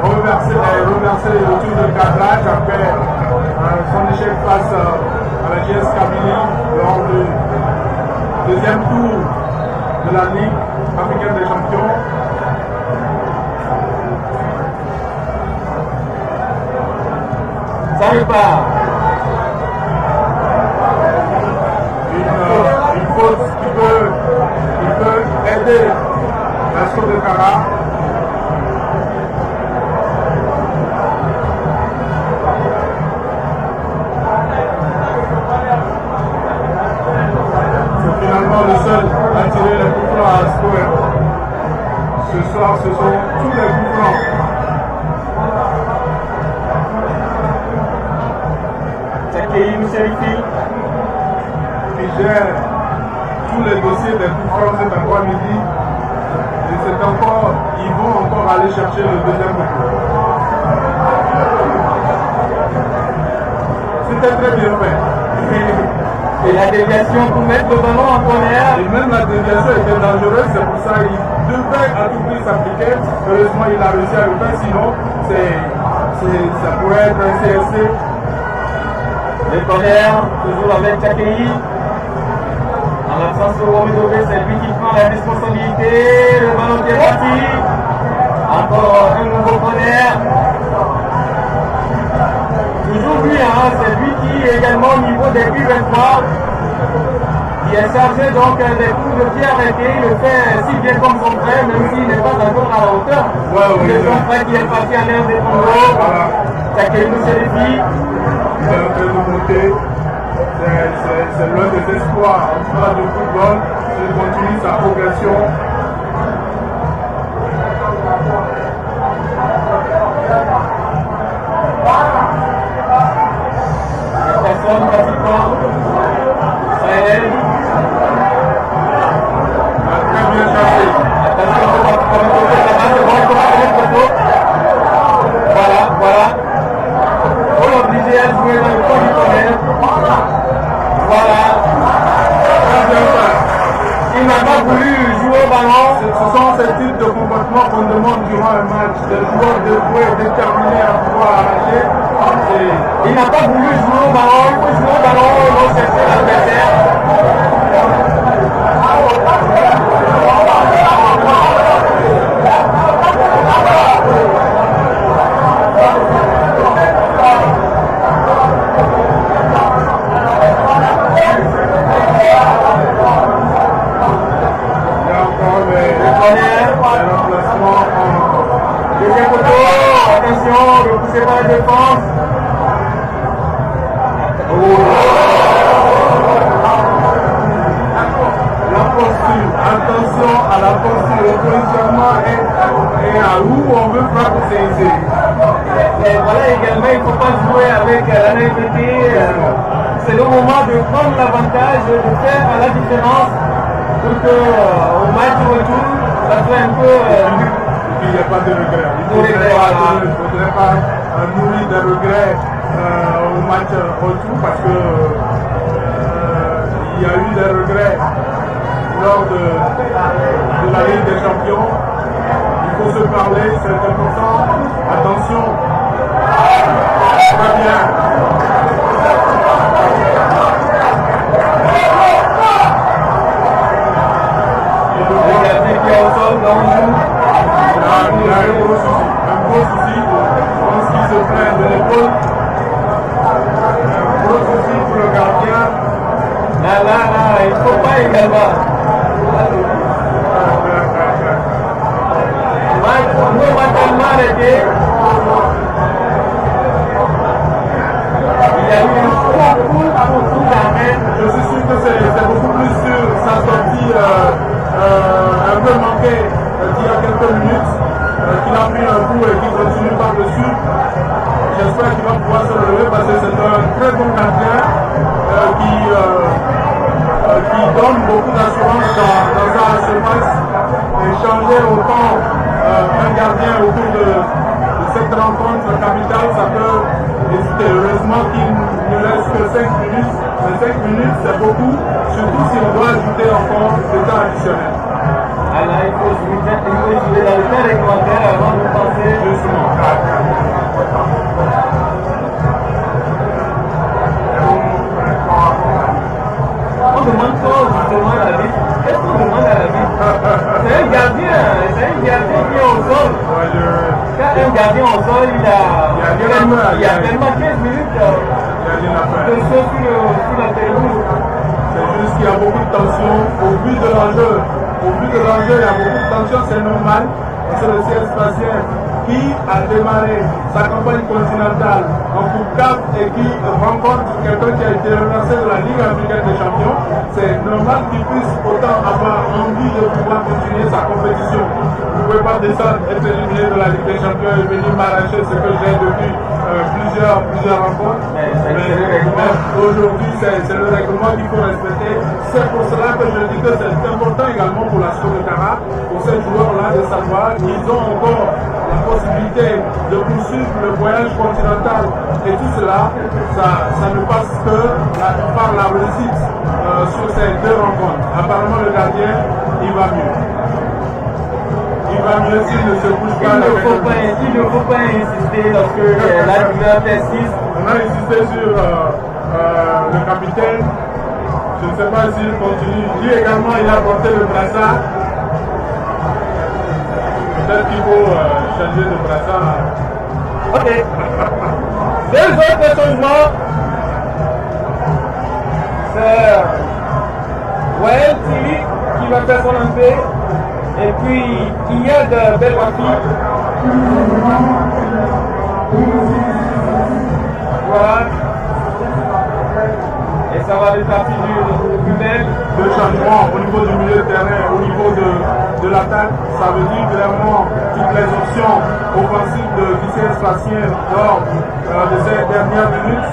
reversé autour de cadrage après son échec face à la JS Kabylie lors du deuxième tour de la Ligue africaine des champions. Ça repart. Une faute qui peut aider la Sco de Cara. C'est finalement le seul à tirer les coups francs à Sco. Ce soir, ce sont tous les coups francs. Takei Mousserifi. Qui gère tous les dossiers des coups francs cet après-midi. Et c'est encore, ils vont encore aller chercher le deuxième coup. C'était très bien fait. Et la déviation pour mettre le ballon en corner. Et même la déviation était dangereuse, c'est pour ça qu'il devait à tout prix s'appliquer. Heureusement, il a réussi à le faire, sinon ça pourrait être un CSC. Le corner, toujours avec Takei. En l'absence de Romedové, c'est lui qui prend la responsabilité. Le ballon qui est parti. Encore un nouveau corner. Toujours lui, c'est lui qui est également au niveau des U23. Qui est chargé donc des coups de pied arrêtés. Il le fait si bien comme son frère, même s'il n'est pas encore à la hauteur. Ouais, son frère qui est parti à l'air des Congo. Takei Mousserifi. C'est un peu de nouveauté. C'est l'un des espoirs en tout cas du football. Il continue sa progression. Personne pratiquement. Ça c'est le joueur dévoué, déterminé à pouvoir arracher. Il n'a pas voulu jouer au ballon, il faut jouer au ballon, il va chercher l'adversaire. Deuxième photo, attention, repoussez pas la défense. La posture, attention à la posture, le positionnement et à où on veut frapper Et voilà également, il ne faut pas jouer avec la naïveté. C'est le moment de prendre l'avantage, de faire la différence pour qu'au match retour, ça soit un peu... il n'y a pas de regret. Il ne faudrait pas nourrir de regrets au match retour parce que il y a eu des regrets lors de la Ligue des Champions. Il faut se parler, c'est important. Attention. Très bien. Regardez qui est au sol, dans le jeu. Il a un gros souci. Je pense qu'il se plaint de l'épaule. Un gros souci pour le gardien. Là, il ne faut pas également. On va tellement arrêter. Il y a eu un coup d'arrêt. Je suis sûr que c'est beaucoup plus sur sa sortie un peu manquée d'il y a quelques minutes, qu'il a pris un coup et qu'il continue par-dessus. J'espère qu'il va pouvoir se relever parce que c'est un très bon gardien qui donne beaucoup d'assurance dans sa surface. Et changer autant un gardien au cours de cette rencontre capitale, ça peut hésiter. Heureusement qu'il ne reste que 5 minutes. Mais 5 minutes, c'est beaucoup, surtout si on doit ajouter encore des temps additionnels. Alors, il faut jouer dans le temps réglementaire avant de passer. Justement. On demande quoi justement à l'arbitre? Qu'est-ce qu'on demande à l'arbitre? C'est un gardien qui est au sol. Quand un gardien au sol, il y a tellement 15 minutes de choses sur la télévision. C'est juste qu'il y a beaucoup de tension au but de l'enjeu. Au but de l'enjeu, il y a beaucoup de tension, c'est normal. C'est le CS Spatien qui a démarré sa campagne continentale en Coupe CAF et qui rencontre quelqu'un qui a été relancé de la Ligue africaine des champions. C'est normal qu'il puisse autant avoir envie de pouvoir continuer sa compétition. Vous ne pouvez pas descendre, être éliminé de la Ligue des champions et venir m'arracher ce que j'ai depuis plusieurs rencontres. Mais aujourd'hui, c'est le règlement qu'il faut respecter. C'est pour cela que je dis que c'est important également pour la Score de Cara, pour ces joueurs-là de savoir qu'ils ont encore la possibilité de poursuivre le voyage continental. Et tout cela, ça ne passe que par la réussite sur ces deux rencontres. Apparemment, le gardien, il va mieux. Il va mieux s'il ne se bouge pas. Il ne faut pas insister lorsque la douleur persiste. On a insisté sur le capitaine. Je ne sais pas s'il continue. Lui également, il a porté le brassard. Peut-être qu'il faut changer de brassard. Ok. Deux autres changements. C'est Wael Tili qui va faire son entrée. Et puis, il y a de belles filles. Voilà. Et ça va être parti du bel. Deux changements au niveau du milieu de terrain, au niveau de l'attaque. Ça veut dire clairement toutes les options offensives de Vicente Spatien lors de ces dernières minutes.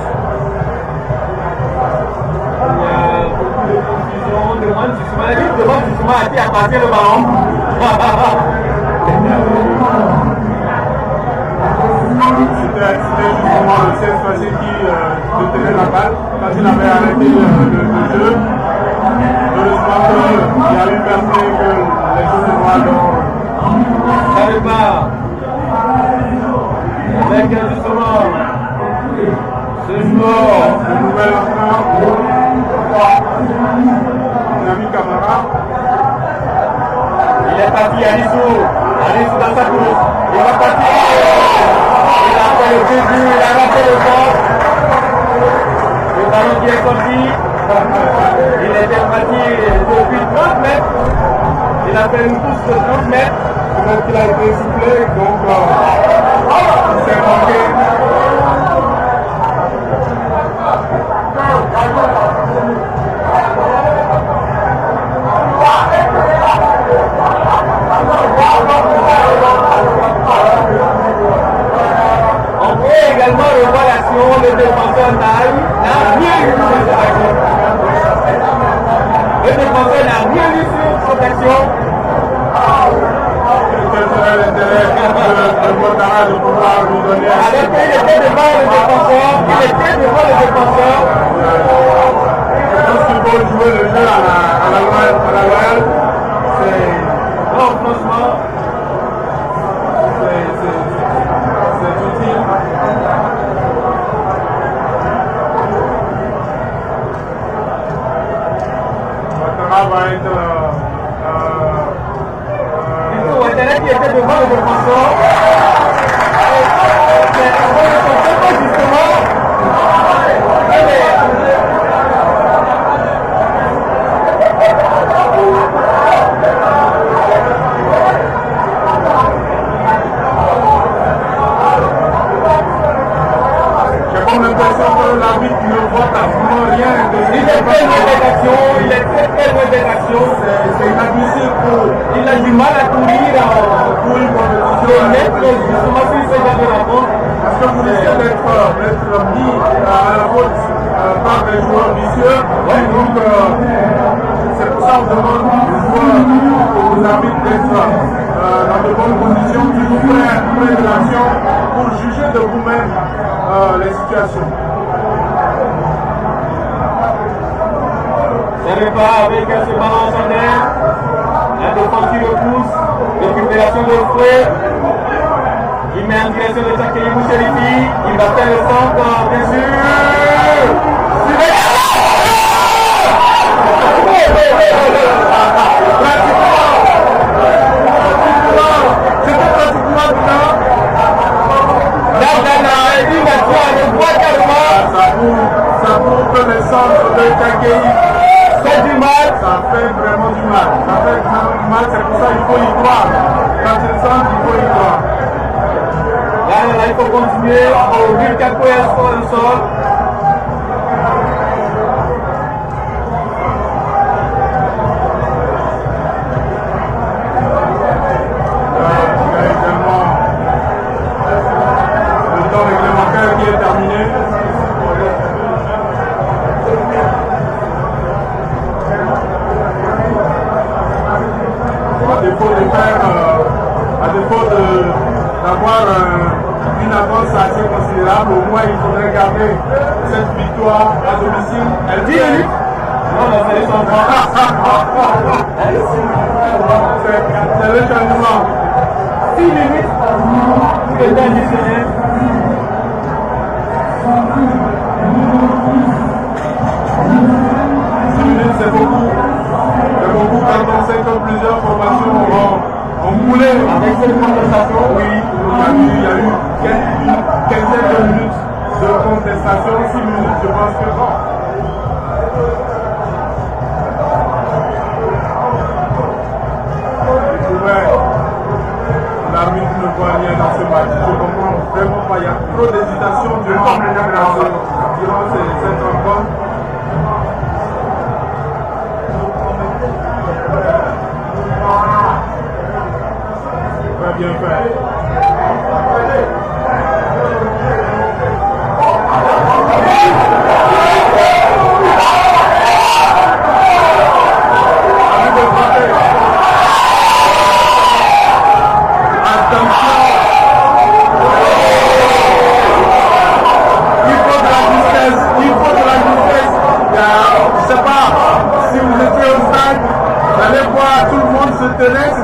Il y a beaucoup de confusion. On demande justement à qui appartient le ballon. C'était justement le CS Spatien qui tenait la balle quand il avait arrêté le jeu. Heureusement qu'il y a eu personne que les joueurs noirs Ça repart. Il est parti, Alissou dans sa course. Il va partir. Il a fait le début, il a raté le bord. Le ballon qui est sorti. Il était parti depuis 30 mètres. Il a fait une course de 30 mètres. Donc il a été soufflé, donc il s'est manqué. On peut également revoir l'action, le défenseur n'a rien eu sur cette action. Le défenseur n'a rien eu sur cette action. Quel serait l'intérêt de Ouattara de pouvoir lui donner un... Alors qu'il était devant le défenseur, Je pense qu'il faut jouer le jeu à la loyale. Non, franchement, C'est utile. Ouattara va être... Ouattara qui était devant le défenseur. Mais on ne pensait pas justement. J'ai comme l'impression que l'arbitre ne voit absolument rien. Il est très loin des actions, il est très loin des actions. C'est inadmissible pour Il a du mal à courir une compétition. pour mettre justement sur ce genre de rencontre. Parce que vous risquez d'être mis à la faute par des joueurs vicieux. Donc c'est pour ça qu'on demande aux arbitres d'être dans de bonnes conditions, toujours prêts de l'action pour juger de vous-même les situations. Ça repart avec ce ballon en l'air. La défense qui repousse. Récupération de fouet. Il met en direction de Takei Moucherifi. Il va faire le centre, bien sûr. C'était pratiquement dedans. Ça prouve que les centres de Takei fait du mal. ça fait vraiment du mal. Ça fait vraiment du mal, c'est pour ça qu'il faut y croire. Quand c'est le centre, il faut y croire. Là, il faut continuer. Au but Capoeira sur le sol. Il y a également le temps réglementaire qui est terminé. À défaut d'avoir une avance assez considérable, au moins il faudrait garder cette victoire à domicile. Elle 10 minutes. Non, c'est son C'est le changement. 6 minutes. C'est le temps additionnel. 6 minutes, c'est beaucoup. C'est beaucoup quand on sait que plusieurs formations ont coulé. Avec cette contestation, Oui, il y a eu une quinzaine de minutes de contestation. 6 minutes, je pense que bon. L'arbitre ne voit rien dans ce match. Je comprends vraiment pas. Il y a trop d'hésitation durant cette rencontre. Très bien fait.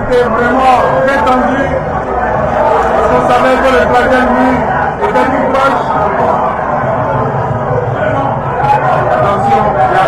C'était vraiment très tendu parce qu'on savait que le troisième but était tout proche. Attention, il y a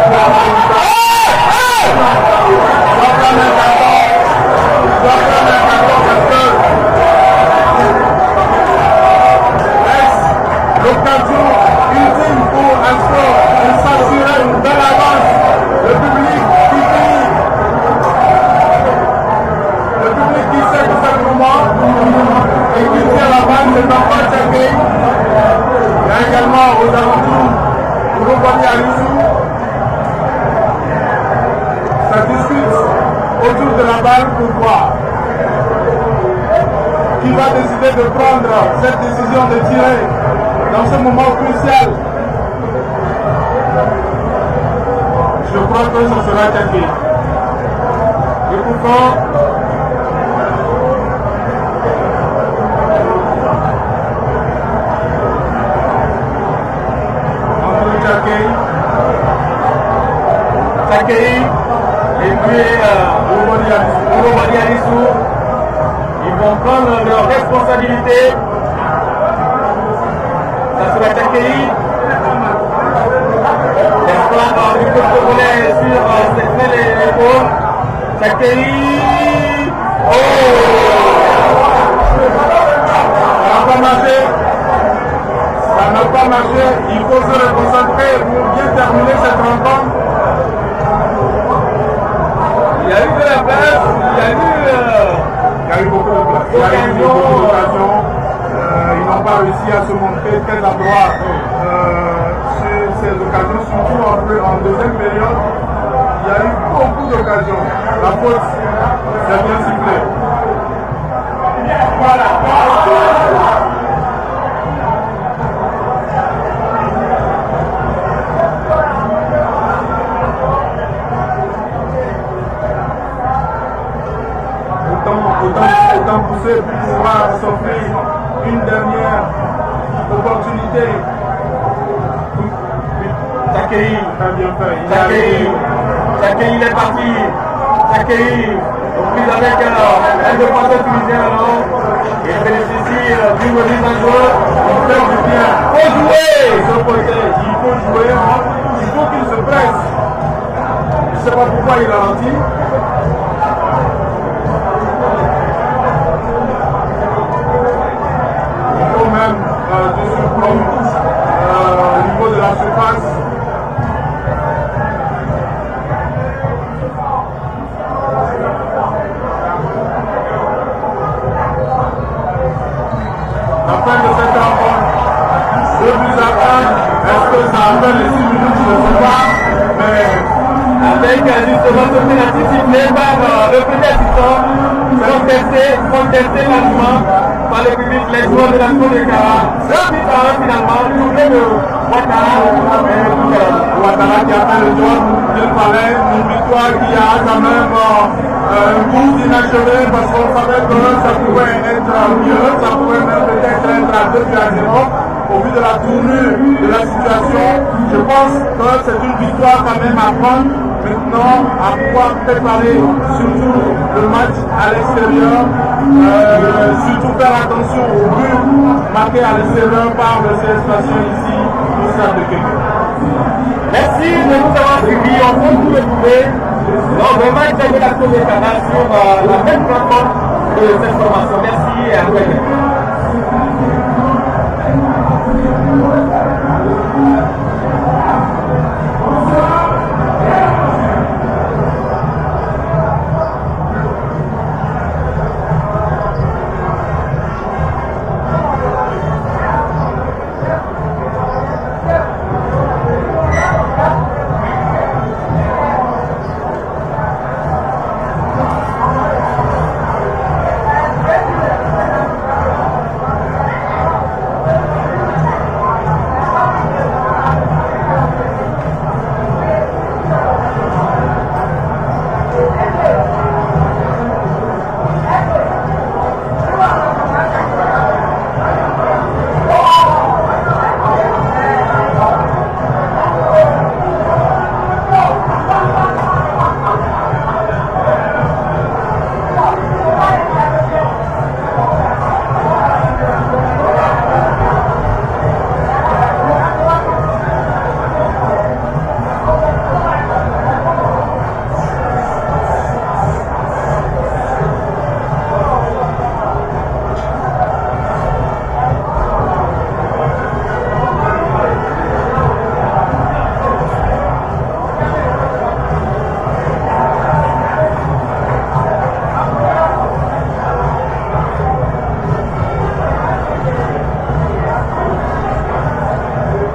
finale pour voir qui va décider de prendre cette décision de tirer dans ce moment crucial. Je crois que ce sera Tchaké. Le coup franc. Tchaké et puis Hugo Badialissou, ils vont prendre leurs responsabilités. Ça sera Tchaké. L'espoir du coach congolais sur cette main et l'épaule. Tchaké. Oh! Ça n'a pas marché. Ça n'a pas marché. Il faut se reconcentrer pour bien terminer cette rencontre. Il y a eu de la place, il y a eu beaucoup de place. Il y a eu beaucoup d'occasions. Ils n'ont pas réussi à se montrer très adroits sur ces occasions, surtout en deuxième période. Il y a eu beaucoup d'occasions. La faute, c'est bien sifflé. Voilà. Autant pousser pour pouvoir s'offrir une dernière opportunité. Tchaké, très bien fait. Tchaké, il est parti. Tchaké, prise avec un défenseur tunisien alors. Il bénéficie d'une remise en jeu. On fait du bien. Il faut jouer. Il faut jouer. Il faut qu'il se presse. Je ne sais pas pourquoi il ralentit. Du surplomb au niveau de la surface. La fin de cette rencontre, 2 buts à 1. Est-ce que ça a fait les 6 minutes? Je ne sais pas. Mais avec justement ce pénalty sifflé par le premier assistant, contesté largement par le public, les joueurs de la Côte de Cara. 2 buts à 1 finalement, tourné de Ouattara qui a fait le job qu'il fallait, une victoire qui a quand même un goût inachevé parce qu'on savait que ça pouvait être mieux, ça pouvait même peut-être être à 2 buts à 0. Au vu de la tournure de la situation, je pense que c'est une victoire quand même à prendre. Maintenant, à pouvoir préparer surtout le match à l'extérieur, surtout faire attention au but marqué à l'extérieur par le CS Nation ici au stade de Québec. Merci de nous avoir suivis. On peut vous retrouver dans le match de la Côte de Cara sur la même plateforme de cette formation. Merci et à très bientôt.